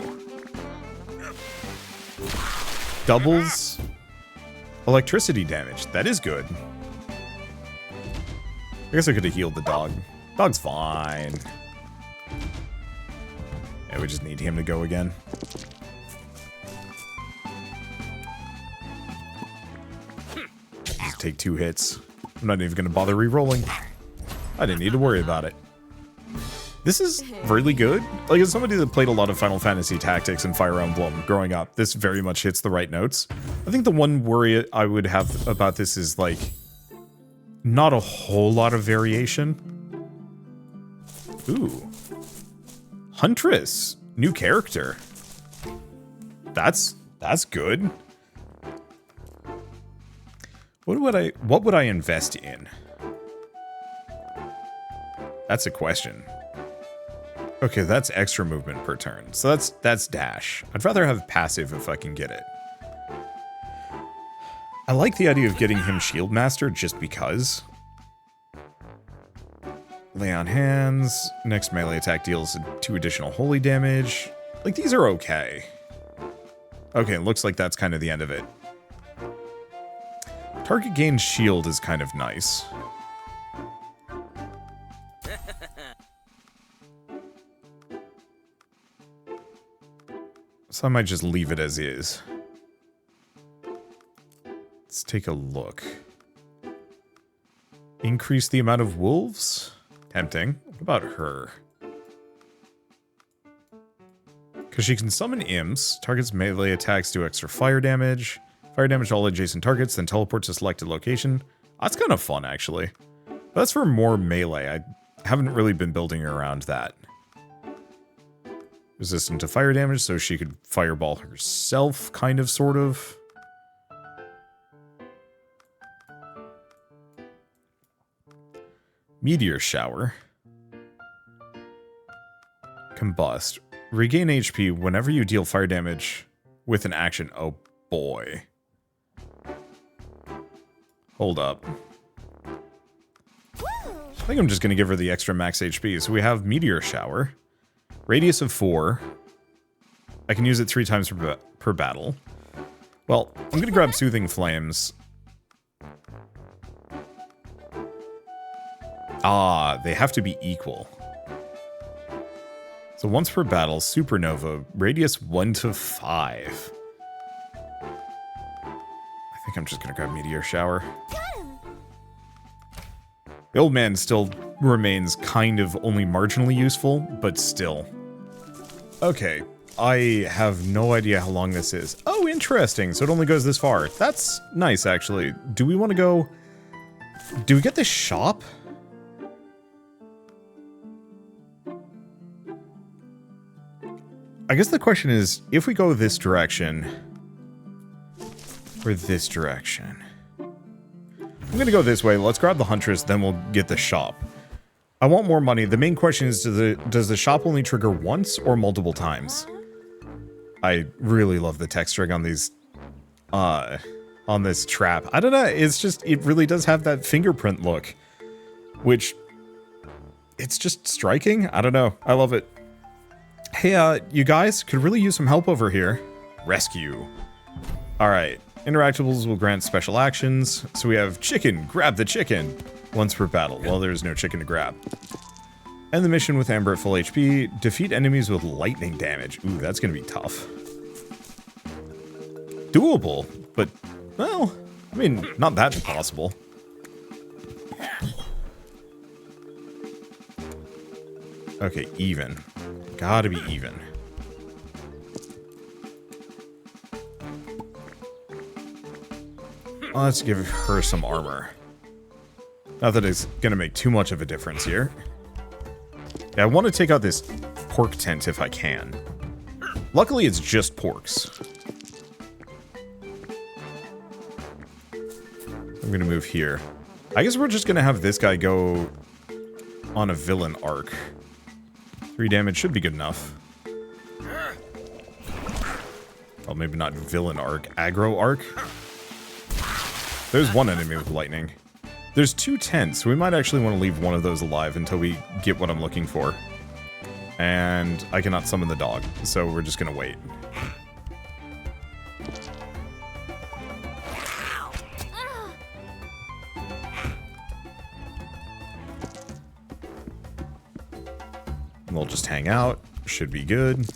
Doubles electricity damage. That is good. I guess I could have healed the dog. Dog's fine. Yeah, we just need him to go again. Just take 2 hits. I'm not even going to bother re-rolling. I didn't need to worry about it. This is really good. Like, as somebody that played a lot of Final Fantasy Tactics and Fire Emblem growing up, this very much hits the right notes. I think the one worry I would have about this is, like, not a whole lot of variation. Ooh. Huntress. New character. That's good. What would I invest in? That's a question. Okay, that's extra movement per turn. So that's dash. I'd rather have passive if I can get it. I like the idea of getting him Shield Master just because. Lay on hands. Next melee attack deals 2 additional holy damage. Like, these are okay. Okay, it looks like that's kind of the end of it. Target gains shield is kind of nice. So I might just leave it as is. Let's take a look. Increase the amount of wolves? Tempting. What about her? Because she can summon imps. Target's melee attacks do extra fire damage. Fire damage to all adjacent targets, then teleport to selected location. That's kind of fun, actually. But that's for more melee. I haven't really been building around that. Resistant to fire damage, so she could fireball herself, kind of, sort of. Meteor Shower. Combust. Regain HP whenever you deal fire damage with an action. Oh boy. Hold up. I think I'm just going to give her the extra max HP. So we have Meteor Shower. Radius of 4. I can use it 3 times per battle. Well, I'm going to grab Soothing Flames. Ah, they have to be equal. So once per battle, Supernova, radius 1 to 5. I think I'm just going to grab Meteor Shower. The old man still remains kind of only marginally useful, but still. Okay, I have no idea how long this is. Oh, interesting, so it only goes this far. That's nice, actually. Do we want to go... Do we get the shop? I guess the question is, if we go this direction, or this direction. I'm gonna go this way. Let's grab the Huntress, then we'll get the shop. I want more money. The main question is, does the shop only trigger once or multiple times? I really love the texturing on these, on this trap. I don't know, it's just, it really does have that fingerprint look, which, it's just striking. I don't know, I love it. Hey, you guys, could really use some help over here. Rescue. Alright, interactables will grant special actions. So we have chicken, grab the chicken. Once per battle. Well, there's no chicken to grab. End the mission with Amber at full HP. Defeat enemies with lightning damage. Ooh, that's gonna be tough. Doable, but, well, I mean, not that impossible. Okay, even. Gotta be even. Let's give her some armor. Not that it's gonna make too much of a difference here. Yeah, I want to take out this pork tent if I can. Luckily, it's just porks. I'm gonna move here. I guess we're just gonna have this guy go on a villain arc. 3 damage should be good enough. Well, maybe not villain arc, aggro arc. There's one enemy with lightning. There's 2 tents, so we might actually want to leave one of those alive until we get what I'm looking for. And I cannot summon the dog, so we're just gonna wait. And we'll just hang out. Should be good.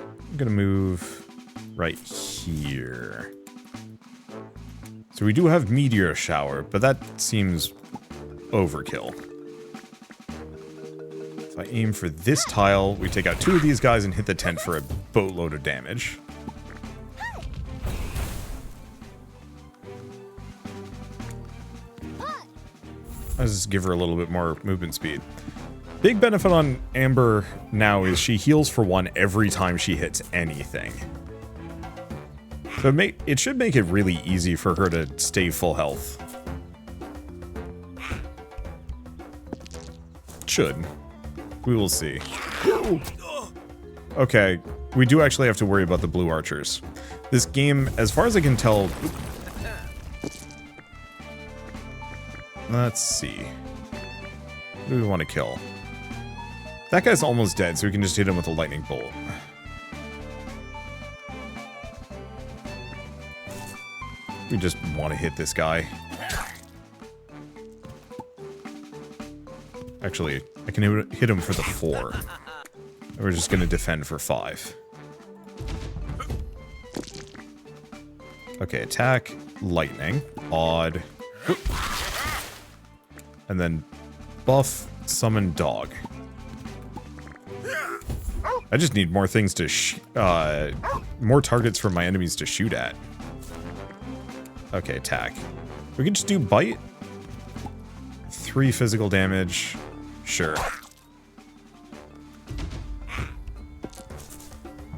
I'm gonna move right here. So we do have Meteor Shower, but that seems overkill. If I aim for this tile, we take out 2 of these guys and hit the tent for a boatload of damage. Let's just give her a little bit more movement speed. Big benefit on Amber now is she heals for 1 every time she hits anything. So it should make it really easy for her to stay full health. Should. We will see. Okay, we do actually have to worry about the blue archers. This game, as far as I can tell... Let's see. Who do we want to kill? That guy's almost dead, so we can just hit him with a lightning bolt. We just want to hit this guy. Actually, I can hit him for the 4. We're just going to defend for 5. Okay, attack, lightning, odd. And then buff, summon dog. I just need more things to more targets for my enemies to shoot at. Okay, attack. We can just do bite. 3 physical damage. Sure.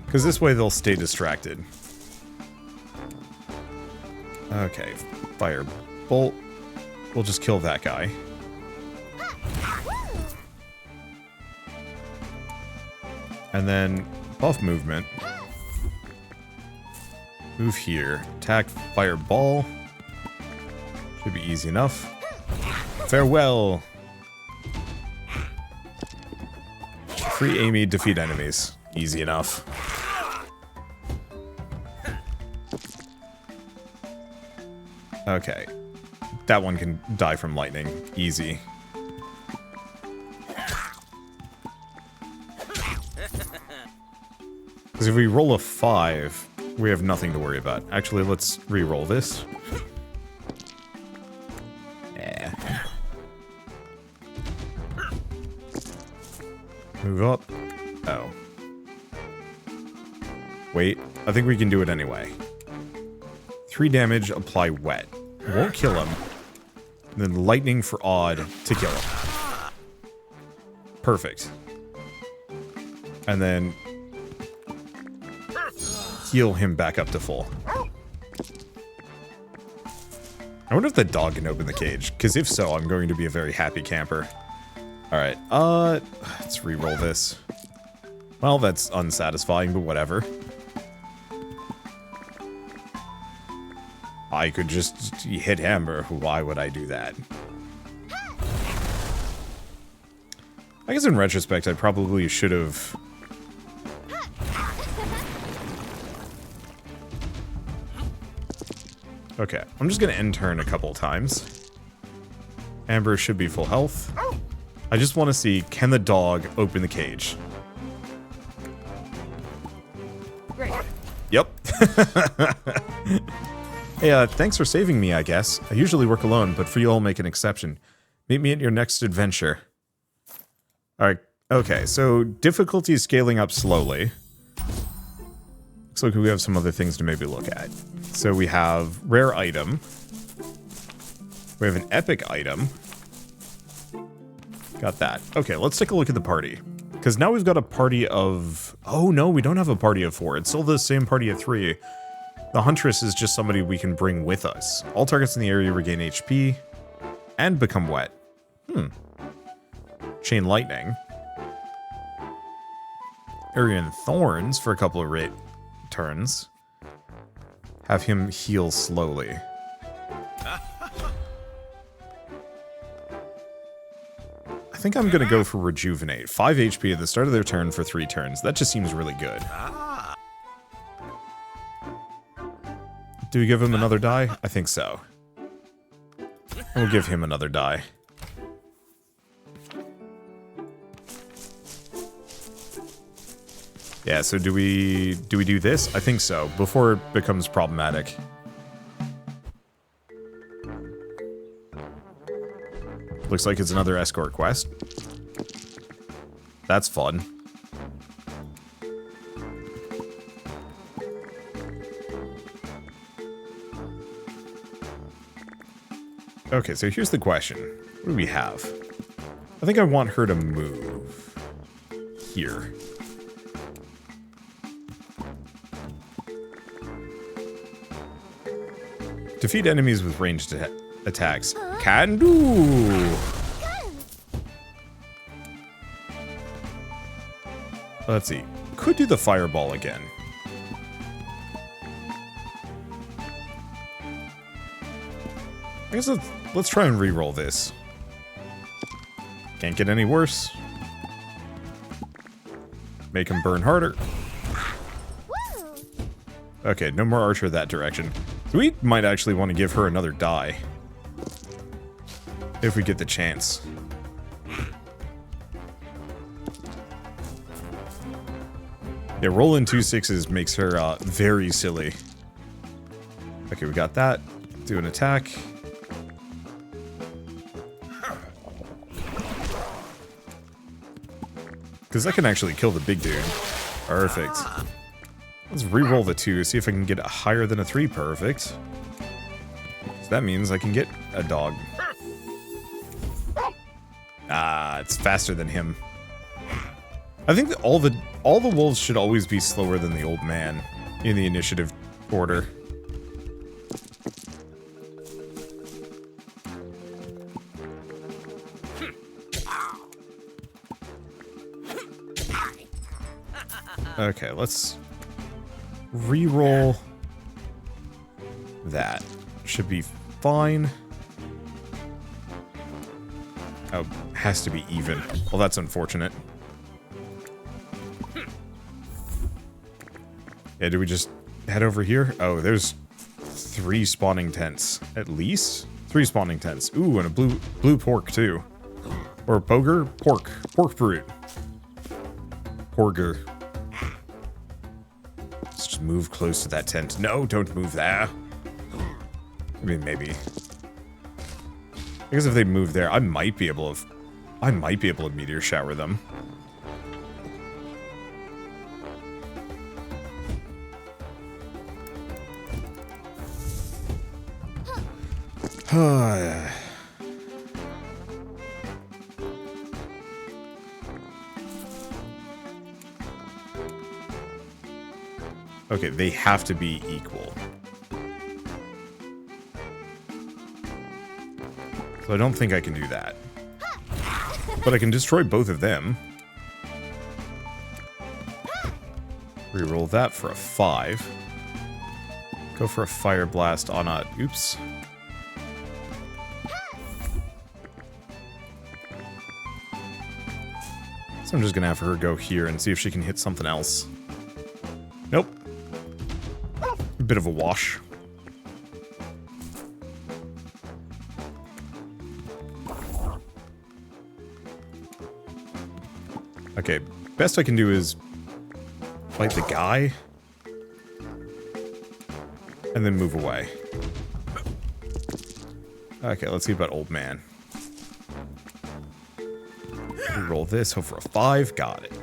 Because this way they'll stay distracted. Okay, fire bolt. We'll just kill that guy. And then buff movement. Move here. Attack, fireball. Should be easy enough. Farewell. Free Amy, defeat enemies. Easy enough. Okay. That one can die from lightning. Easy. Because if we roll a 5, we have nothing to worry about. Actually, let's re-roll this. Yeah. Move up. Oh. Wait, I think we can do it anyway. 3 damage, apply wet. Won't kill him. And then lightning for odd to kill him. Perfect. And then heal him back up to full. I wonder if the dog can open the cage, because if so, I'm going to be a very happy camper. Alright, let's re-roll this. Well, that's unsatisfying, but whatever. I could just hit him, or why would I do that? I guess in retrospect, I probably should have... Okay, I'm just gonna end turn a couple times. Amber should be full health. I just want to see, can the dog open the cage? Great. Yep. Hey, thanks for saving me, I guess. I usually work alone, but for you I'll make an exception. Meet me at your next adventure. Alright, okay, so difficulty is scaling up slowly. Looks like we have some other things to maybe look at. So we have rare item. We have an epic item. Got that. Okay, let's take a look at the party. Because now we've got a party of... Oh no, we don't have a party of 4. It's still the same party of 3. The Huntress is just somebody we can bring with us. All targets in the area regain HP and become wet. Chain Lightning. Arian Thorns for a couple of turns. Have him heal slowly. I think I'm going to go for Rejuvenate. 5 HP at the start of their turn for 3 turns. That just seems really good. Do we give him another die? I think so. We'll give him another die. Yeah, so do we do this? I think so, before it becomes problematic. Looks like it's another escort quest. That's fun. Okay, so here's the question. What do we have? I think I want her to move here. Defeat enemies with ranged attacks. Can do! Let's see. Could do the fireball again. I guess let's try and re-roll this. Can't get any worse. Make him burn harder. Okay, no more archer that direction. We might actually want to give her another die. If we get the chance. Yeah, rolling 2 6s makes her very silly. Okay, we got that. Do an attack. Because that can actually kill the big dude. Perfect. Let's re-roll the 2, see if I can get a higher than a 3. Perfect. So that means I can get a dog. Ah, it's faster than him. I think that all the wolves should always be slower than the old man in the initiative order. Okay, let's re-roll that. Should be fine. Oh, has to be even. Well, that's unfortunate. Yeah, do we just head over here? Oh, there's 3 spawning tents. At least? 3 spawning tents. Ooh, and a blue pork, too. Or poger? Pork. Pork brute. Porger. Let's just move close to that tent. No, don't move there. I mean, maybe. I guess if they move there, I might be able to meteor shower them. Okay, they have to be equal. So I don't think I can do that. But I can destroy both of them. Reroll that for a 5. Go for a Fire Blast on a... Oops. So I'm just gonna have her go here and see if she can hit something else. Nope. A bit of a wash. Okay, best I can do is fight the guy and then move away. Okay, let's see about old man. Roll this, hope for a 5. Got it.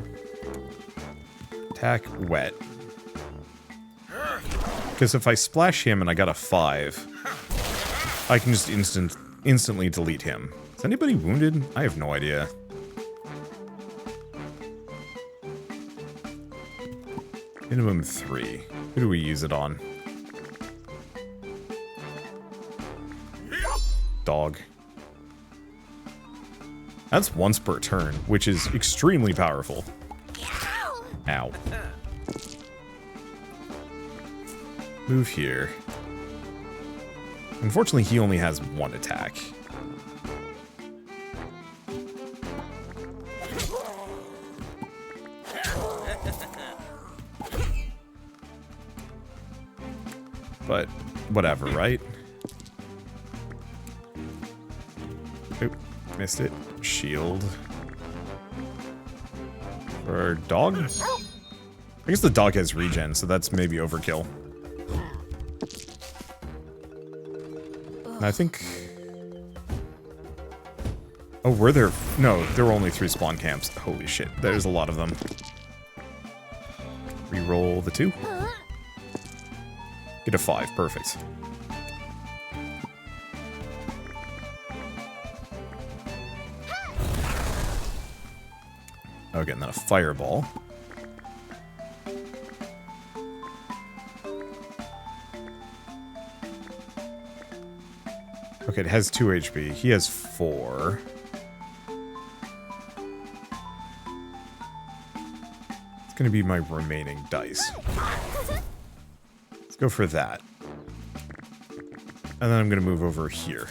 Attack wet. Because if I splash him and I got a 5, I can just instantly delete him. Is anybody wounded? I have no idea. Minimum 3. Who do we use it on? Dog. That's once per turn, which is extremely powerful. Ow. Move here. Unfortunately, he only has 1 attack. But whatever, right? Oop, missed it. Shield. For dog? I guess the dog has regen, so that's maybe overkill. And I think... Oh, were there... No, there were only 3 spawn camps. Holy shit, there's a lot of them. Reroll the 2. Get a 5, perfect. Okay, and then a fireball. Okay, it has 2 HP. He has 4. It's gonna be my remaining dice. Let's go for that. And then I'm gonna move over here.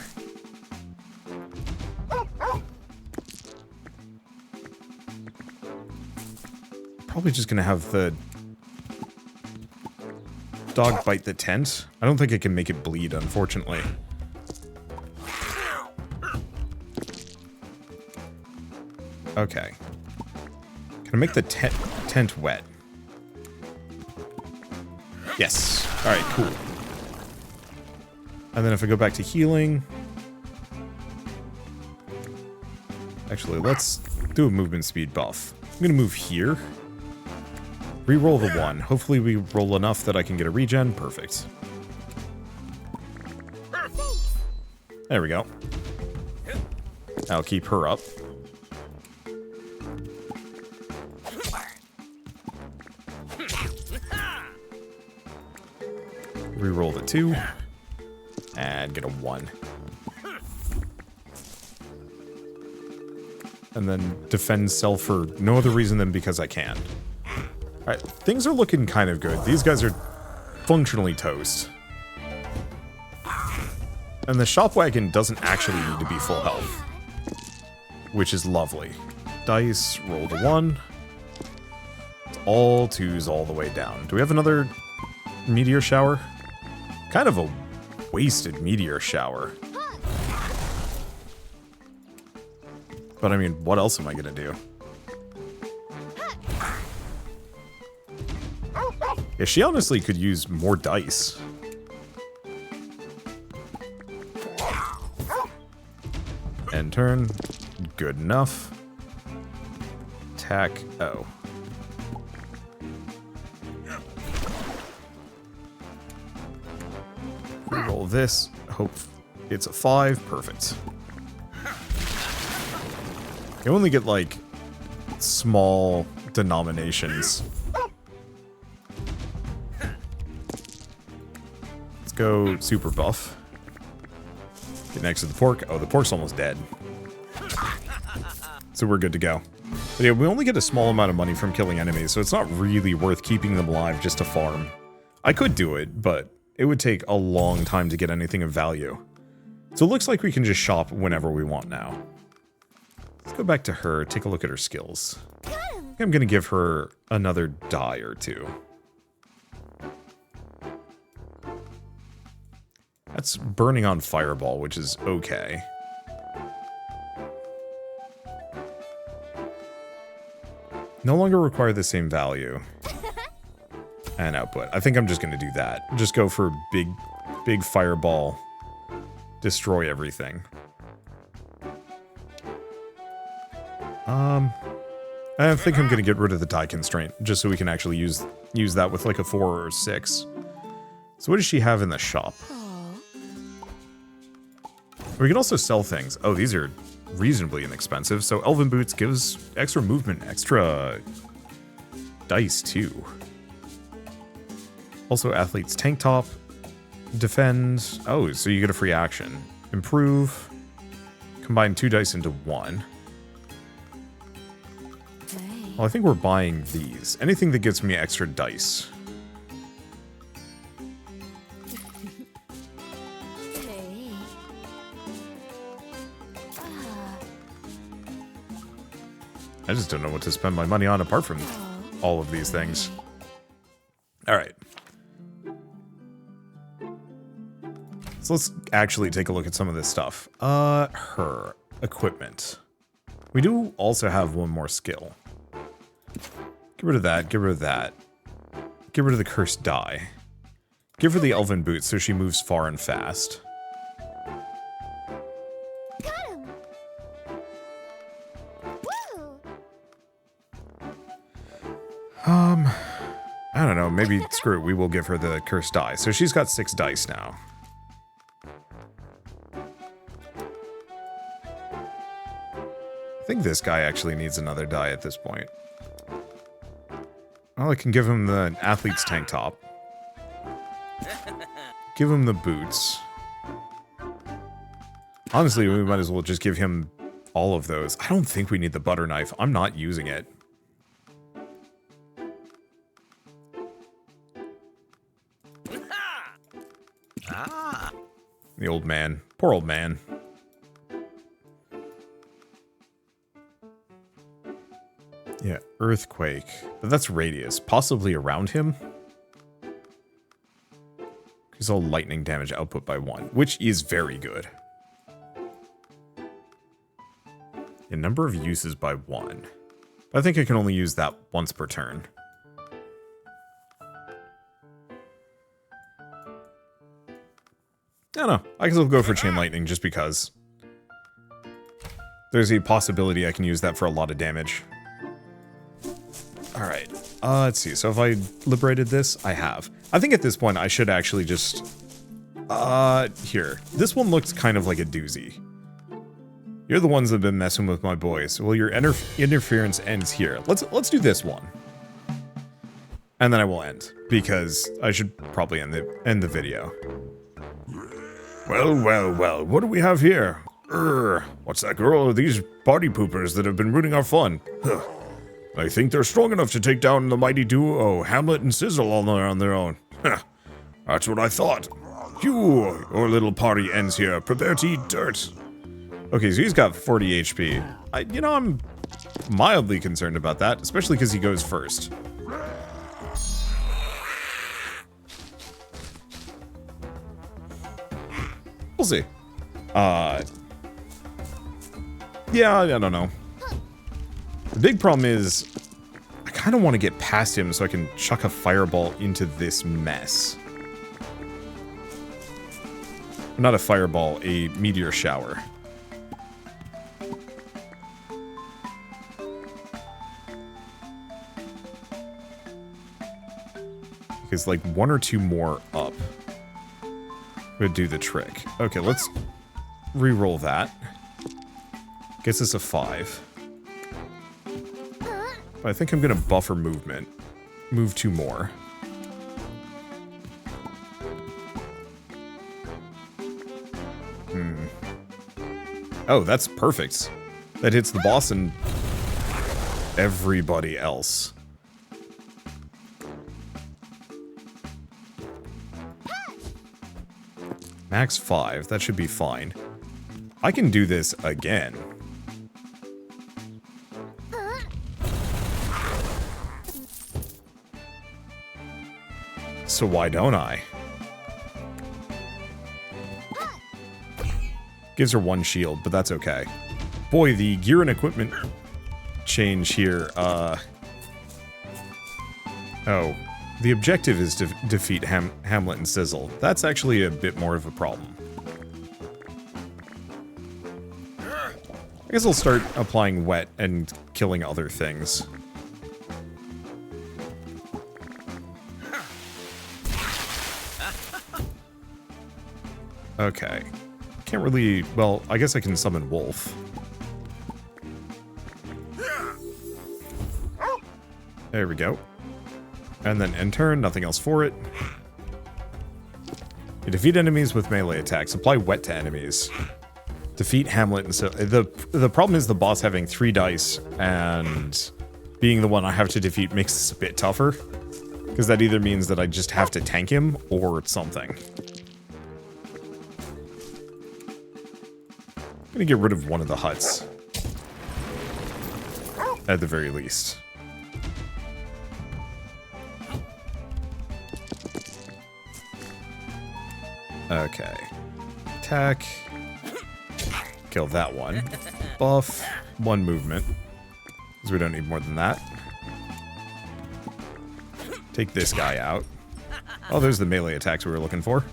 Probably just gonna have the dog bite the tent. I don't think I can make it bleed, unfortunately. Okay. Can I make the tent wet? Yes. Alright, cool. And then if I go back to healing... Actually, let's do a movement speed buff. I'm gonna move here. Reroll the 1. Hopefully we roll enough that I can get a regen. Perfect. There we go. I'll keep her up. Reroll the 2. And get a 1. And then defend self for no other reason than because I can. Alright, things are looking kind of good. These guys are functionally toast. And the shop wagon doesn't actually need to be full health. Which is lovely. Dice, roll the 1. It's all 2s all the way down. Do we have another meteor shower? Kind of a wasted meteor shower. But I mean, what else am I gonna do? Yeah, she honestly could use more dice. End turn. Good enough. Attack. Oh. Reroll this. Hope it's a 5. Perfect. You only get, like, small denominations. go super buff. Get next to the pork. Oh, the pork's almost dead. So we're good to go. But yeah, we only get a small amount of money from killing enemies, so it's not really worth keeping them alive just to farm. I could do it, but it would take a long time to get anything of value. So it looks like we can just shop whenever we want now. Let's go back to her, take a look at her skills. I'm gonna give her another die or two. That's burning on fireball, which is okay. No longer require the same value. And output. I think I'm just gonna do that. Just go for big fireball. Destroy everything. I think I'm gonna get rid of the die constraint, just so we can actually use that with like a 4 or 6. So what does she have in the shop? We can also sell things. Oh, these are reasonably inexpensive. So Elven Boots gives extra movement, extra dice too. Also Athlete's Tank Top. Defend. Oh, so you get a free action. Improve. Combine 2 dice into 1. Well, I think we're buying these. Anything that gets me extra dice. I just don't know what to spend my money on apart from all of these things. Alright. So let's actually take a look at some of this stuff. Her equipment. We do also have one more skill. Get rid of that, get rid of that. Get rid of the cursed die. Give her the elven boots so she moves far and fast. Got him. Woo. I don't know, maybe screw it, we will give her the cursed die. So she's got 6 dice now. I think this guy actually needs another die at this point. Well, I can give him the athlete's tank top. Give him the boots. Honestly, we might as well just give him all of those. I don't think we need the butter knife. I'm not using it. The old man. Poor old man. Yeah, earthquake. But that's radius. Possibly around him? Because all lightning damage output by 1, which is very good. A number of uses by 1. But I think I can only use that once per turn. I don't know. I guess I'll go for chain lightning just because. There's a possibility I can use that for a lot of damage. Alright, let's see, so if I liberated this, I have. I think at this point I should actually just, here. This one looks kind of like a doozy. You're the ones that have been messing with my boys. Well, your interference ends here. Let's do this one. And then I will end, because I should probably end the video. Well, well, well, what do we have here? What's that girl or these party poopers that have been ruining our fun? Huh. I think they're strong enough to take down the mighty duo Hamlet and Sizzle all on their own. That's what I thought. Phew, your little party ends here. Prepare to eat dirt. Okay, so he's got 40 HP. I'm mildly concerned about that, especially because he goes first. We'll see. Yeah, I don't know. The big problem is, I kind of want to get past him so I can chuck a fireball into this mess. Not a fireball, a meteor shower. Because like 1 or 2 more up would do the trick. Okay, let's re-roll that. Gets us a 5. But I think I'm gonna buffer movement. Move 2 more. Oh, that's perfect. That hits the boss and everybody else. Max 5, that should be fine. I can do this again. So why don't I? Gives her 1 shield, but that's okay. Boy, the gear and equipment change here, oh. The objective is to defeat Hamlet and Sizzle. That's actually a bit more of a problem. I guess I'll start applying wet and killing other things. Okay. Can't really... Well, I guess I can summon Wolf. There we go. And then end turn, nothing else for it. You defeat enemies with melee attacks. Apply wet to enemies. Defeat Hamlet and so the problem is the boss having 3 dice and being the one I have to defeat makes this a bit tougher. Because that either means that I just have to tank him or something. I'm gonna get rid of one of the huts. At the very least. Okay. Attack. Kill that one. Buff. 1 movement. Because we don't need more than that. Take this guy out. Oh, there's the melee attacks we were looking for.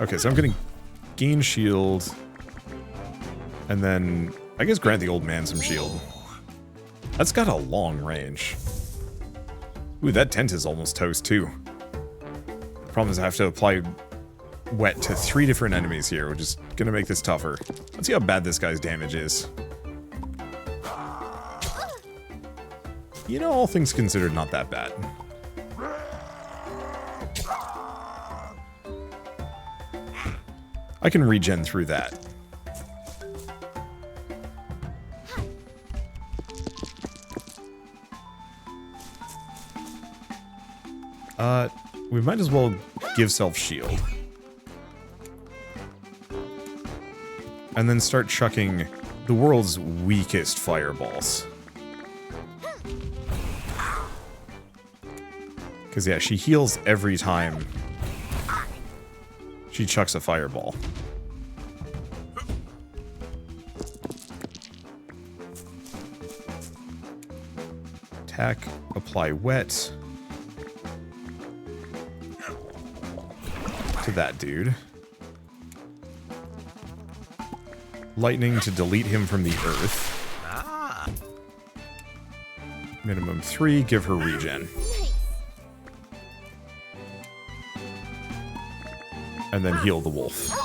Okay, so I'm gonna gain shield. And then, I guess grant the old man some shield. That's got a long range. Ooh, that tent is almost toast, too. The problem is I have to apply wet to 3 different enemies here, which is gonna make this tougher. Let's see how bad this guy's damage is. You know, all things considered, not that bad. I can regen through that. We might as well give self shield. And then start chucking the world's weakest fireballs. Because yeah, she heals every time she chucks a fireball. Attack, apply wet. To that dude. Lightning to delete him from the earth. Minimum 3, give her regen. And then heal the wolf.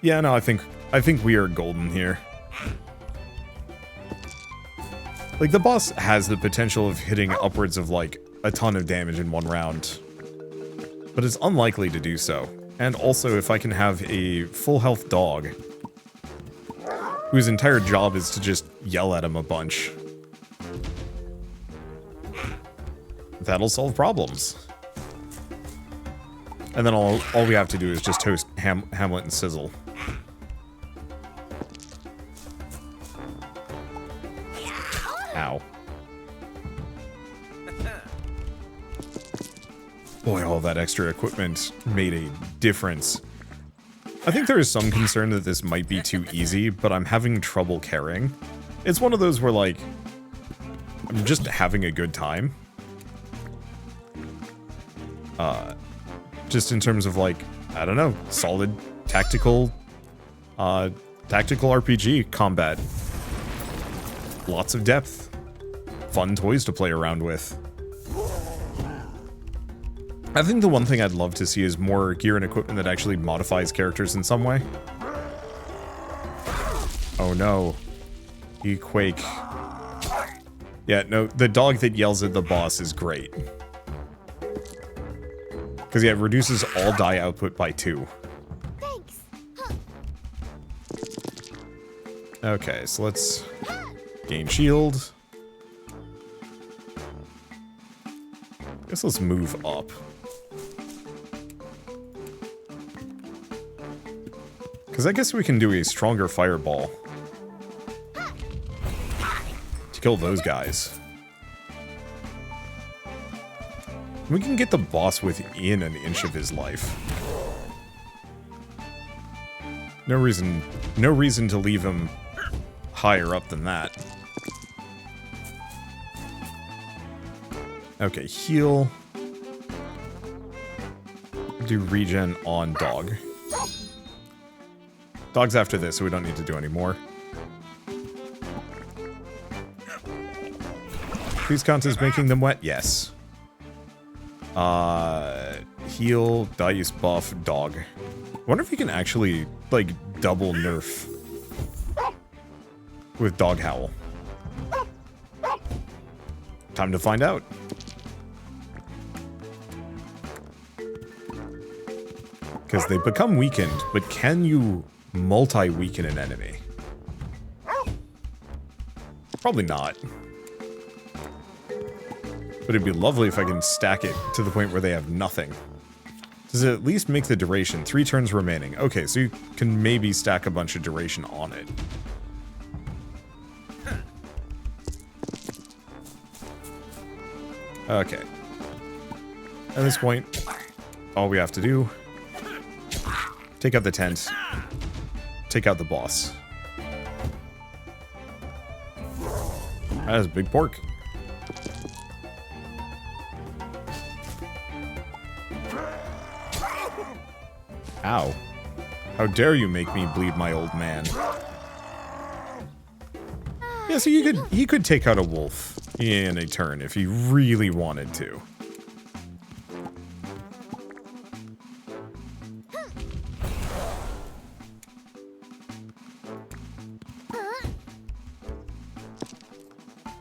Yeah, no, I think we are golden here. Like, the boss has the potential of hitting upwards of, like, a ton of damage in 1 round. But it's unlikely to do so. And also, if I can have a full health dog whose entire job is to just yell at him a bunch, that'll solve problems. And then all we have to do is just toast Hamlet and Sizzle. Ow. Boy, all that extra equipment made a difference. I think there is some concern that this might be too easy, but I'm having trouble carrying. It's one of those where, like, I'm just having a good time. Just in terms of, like, I don't know, solid tactical RPG combat. Lots of depth. Fun toys to play around with. I think the one thing I'd love to see is more gear and equipment that actually modifies characters in some way. Oh no. You quake. Yeah, no, the dog that yells at the boss is great. Because, yeah, it reduces all die output by 2. Thanks. Okay, so let's gain shield. Guess let's move up. Because I guess we can do a stronger fireball to kill those guys. We can get the boss within an inch of his life. No reason to leave him higher up than that. Okay, heal. Do regen on dog. Dog's after this, so we don't need to do any more. Please count as making them wet? Yes. Heal, dice, buff, dog. Wonder if you can actually, like, double nerf with Dog Howl. Time to find out. Because they become weakened, but can you multi-weaken an enemy? Probably not. But it'd be lovely if I can stack it to the point where they have nothing. Does it at least make the duration? 3 turns remaining. Okay, so you can maybe stack a bunch of duration on it. Okay. At this point, all we have to do... take out the tent. Take out the boss. That is a big pork. Ow. How dare you make me bleed my old man. Yeah, so he could take out a wolf in a turn if he really wanted to.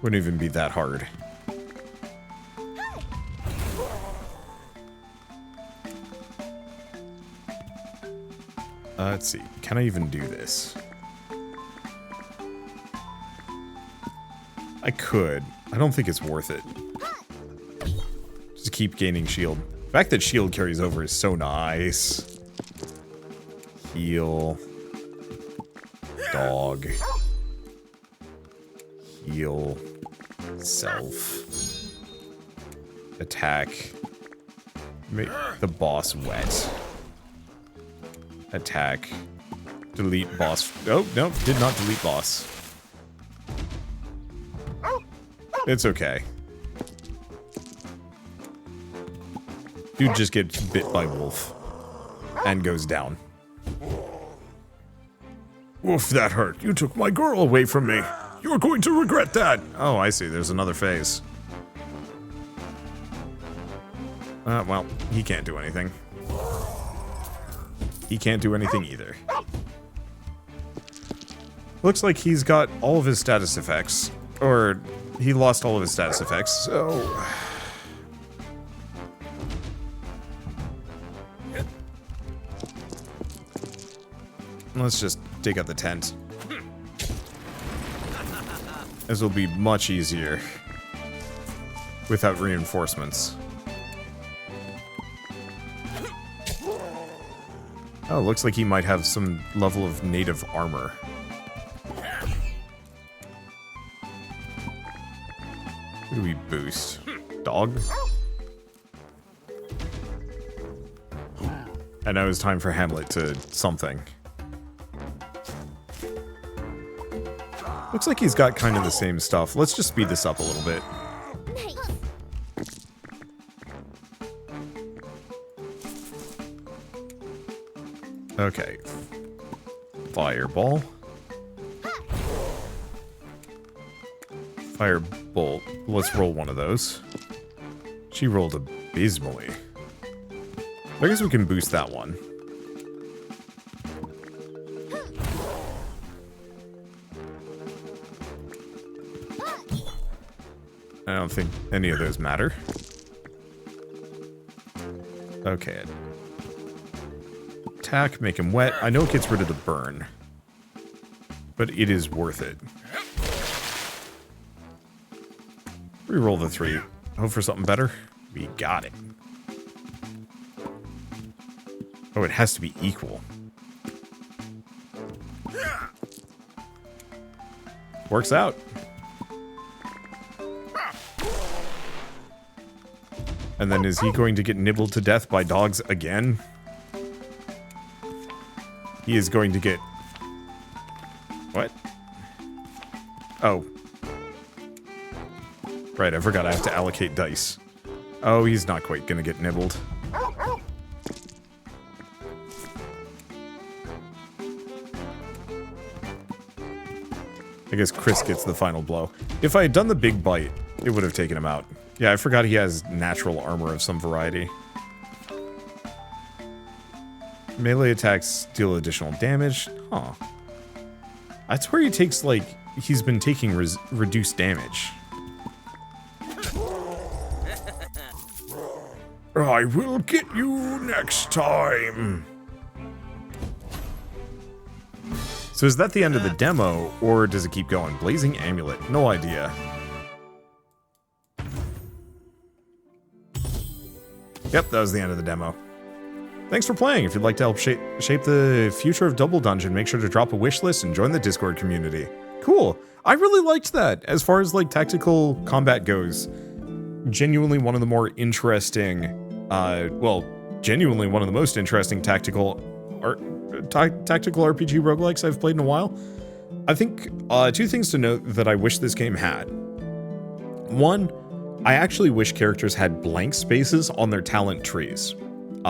Wouldn't even be that hard. Let's see. Can I even do this? I could. I don't think it's worth it. Just keep gaining shield. The fact that shield carries over is so nice. Heal. Dog. Heal. Self. Attack. Make the boss wet. Attack. Delete boss. Oh, no, did not delete boss. It's okay. Dude just gets bit by wolf. And goes down. Woof, that hurt. You took my girl away from me. You're going to regret that. Oh, I see. There's another phase. Well, he can't do anything. He can't do anything either. Looks like he's got all of his status effects. Or, he lost all of his status effects, so... let's just take out the tent. This will be much easier. Without reinforcements. Oh, looks like he might have some level of native armor. Who do we boost? Dog? And now it's time for Hamlet to something. Looks like he's got kind of the same stuff. Let's just speed this up a little bit. Okay. Fireball. Firebolt. Let's roll one of those. She rolled abysmally. I guess we can boost that one. I don't think any of those matter. Okay. Attack, make him wet. I know it gets rid of the burn, but it is worth it. Reroll the 3. Hope for something better. We got it. Oh, it has to be equal. Works out. And then is he going to get nibbled to death by dogs again? He is going to get... What? Oh. Right, I forgot I have to allocate dice. Oh, he's not quite gonna get nibbled. I guess Chris gets the final blow. If I had done the big bite, it would have taken him out. Yeah, I forgot he has natural armor of some variety. Melee attacks deal additional damage. Huh. That's where he takes, like, he's been taking reduced damage. I will get you next time. So is that the end of the demo, or does it keep going? Blazing Amulet, no idea. Yep, that was the end of the demo. Thanks for playing. If you'd like to help shape the future of Double Dungeon, make sure to drop a wish list and join the Discord community. Cool. I really liked that. As far as like tactical combat goes, genuinely one of the more interesting, well, genuinely one of the most interesting tactical RPG roguelikes I've played in a while. I think 2 things to note that I wish this game had. One, I actually wish characters had blank spaces on their talent trees.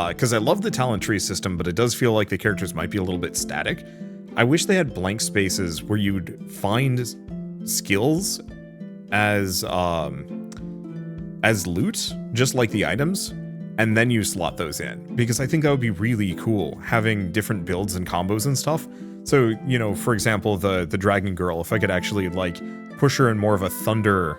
Because I love the talent tree system, but it does feel like the characters might be a little bit static. I wish they had blank spaces where you'd find skills as loot, just like the items, and then you slot those in. Because I think that would be really cool, having different builds and combos and stuff. So, you know, for example, the Dragon Girl, if I could actually, like, push her in more of a thunder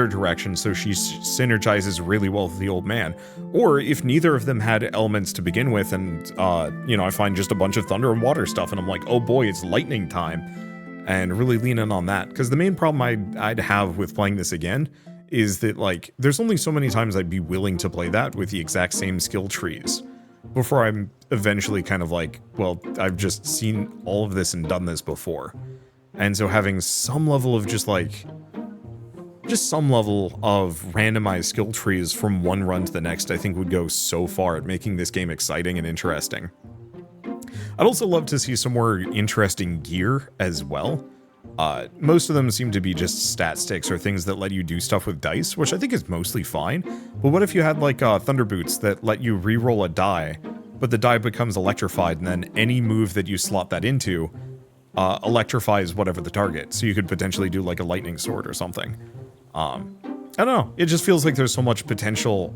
direction so she synergizes really well with the old man. Or if neither of them had elements to begin with and, you know, I find just a bunch of thunder and water stuff and I'm like, oh boy, it's lightning time. And really lean in on that. Because the main problem I'd have with playing this again is that, like, there's only so many times I'd be willing to play that with the exact same skill trees before I'm eventually kind of like, well, I've just seen all of this and done this before. And so having some level of just some level of randomized skill trees from one run to the next, I think would go so far at making this game exciting and interesting. I'd also love to see some more interesting gear as well. Most of them seem to be just stat sticks or things that let you do stuff with dice, which I think is mostly fine. But what if you had like thunder boots that let you re-roll a die, but the die becomes electrified and then any move that you slot that into electrifies whatever the target. So you could potentially do like a lightning sword or something. I don't know. It just feels like there's so much potential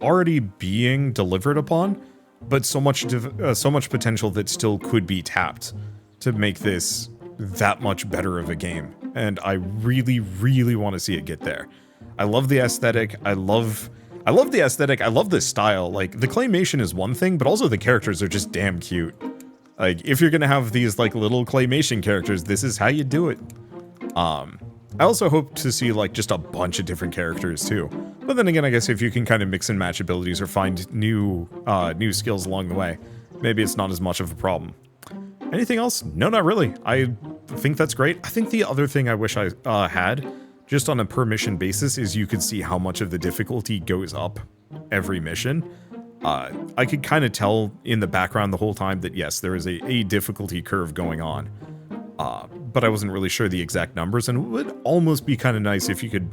already being delivered upon, but so much potential that still could be tapped to make this that much better of a game. And I really, really want to see it get there. I love the aesthetic. I love the aesthetic. I love the style. Like, the claymation is one thing, but also the characters are just damn cute. Like, if you're gonna have these like little claymation characters, this is how you do it. I also hope to see, like, just a bunch of different characters, too. But then again, I guess if you can kind of mix and match abilities or find new skills along the way, maybe it's not as much of a problem. Anything else? No, not really. I think that's great. I think the other thing I wish I had, just on a per-mission basis, is you could see how much of the difficulty goes up every mission. I could kind of tell in the background the whole time that, yes, there is a difficulty curve going on. But I wasn't really sure the exact numbers, and it would almost be kind of nice if you could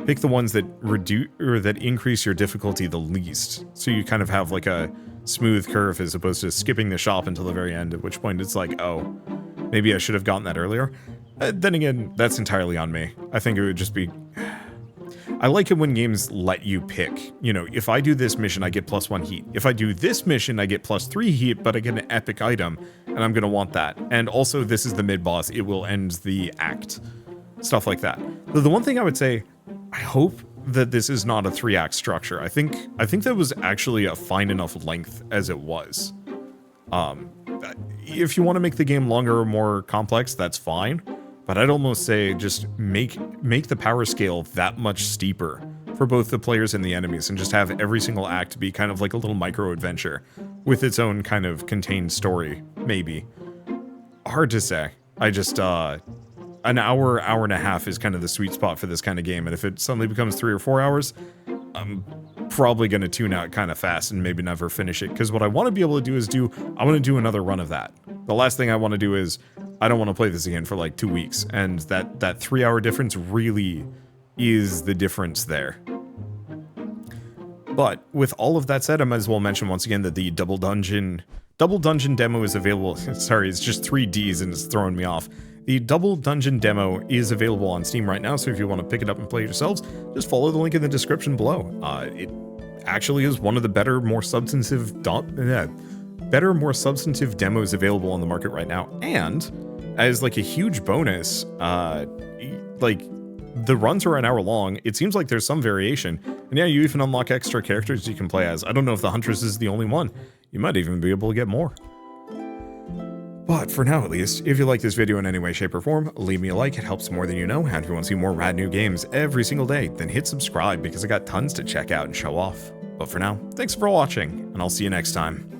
pick the ones that reduce or that increase your difficulty the least. So you kind of have like a smooth curve as opposed to skipping the shop until the very end, at which point it's like, oh, maybe I should have gotten that earlier. Then again, that's entirely on me. I think it would just be... I like it when games let you pick. You know, if I do this mission, I get +1 heat. If I do this mission, I get +3 heat, but I get an epic item, and I'm gonna want that. And also, this is the mid-boss. It will end the act. Stuff like that. Though the one thing I would say, I hope that this is not a 3-act structure. I think that was actually a fine enough length as it was. If you want to make the game longer or more complex, that's fine. But I'd almost say just make the power scale that much steeper for both the players and the enemies, and just have every single act be kind of like a little micro adventure with its own kind of contained story, maybe. Hard to say. I just, an hour and a half is kind of the sweet spot for this kind of game, and if it suddenly becomes 3 or 4 hours, I'm probably going to tune out kind of fast and maybe never finish it, because what I want to be able to do is I want to do another run of that. The last thing I want to do is, I don't want to play this again for like 2 weeks, and that 3-hour difference really is the difference there. But with all of that said, I might as well mention once again that the Double Dungeon demo is available. Sorry, it's just 3 Ds and it's throwing me off. The Double Dungeon demo is available on Steam right now, so if you want to pick it up and play it yourselves, just follow the link in the description below. It actually is one of the better, more substantive demos available on the market right now, and as like a huge bonus, like the runs are an hour long. It seems like there's some variation, and yeah, you even unlock extra characters you can play as. I don't know if the Huntress is the only one. You might even be able to get more. But for now, at least, if you like this video in any way, shape, or form, leave me a like. It helps more than you know. And if you want to see more rad new games every single day, then hit subscribe, because I got tons to check out and show off. But for now, thanks for watching, and I'll see you next time.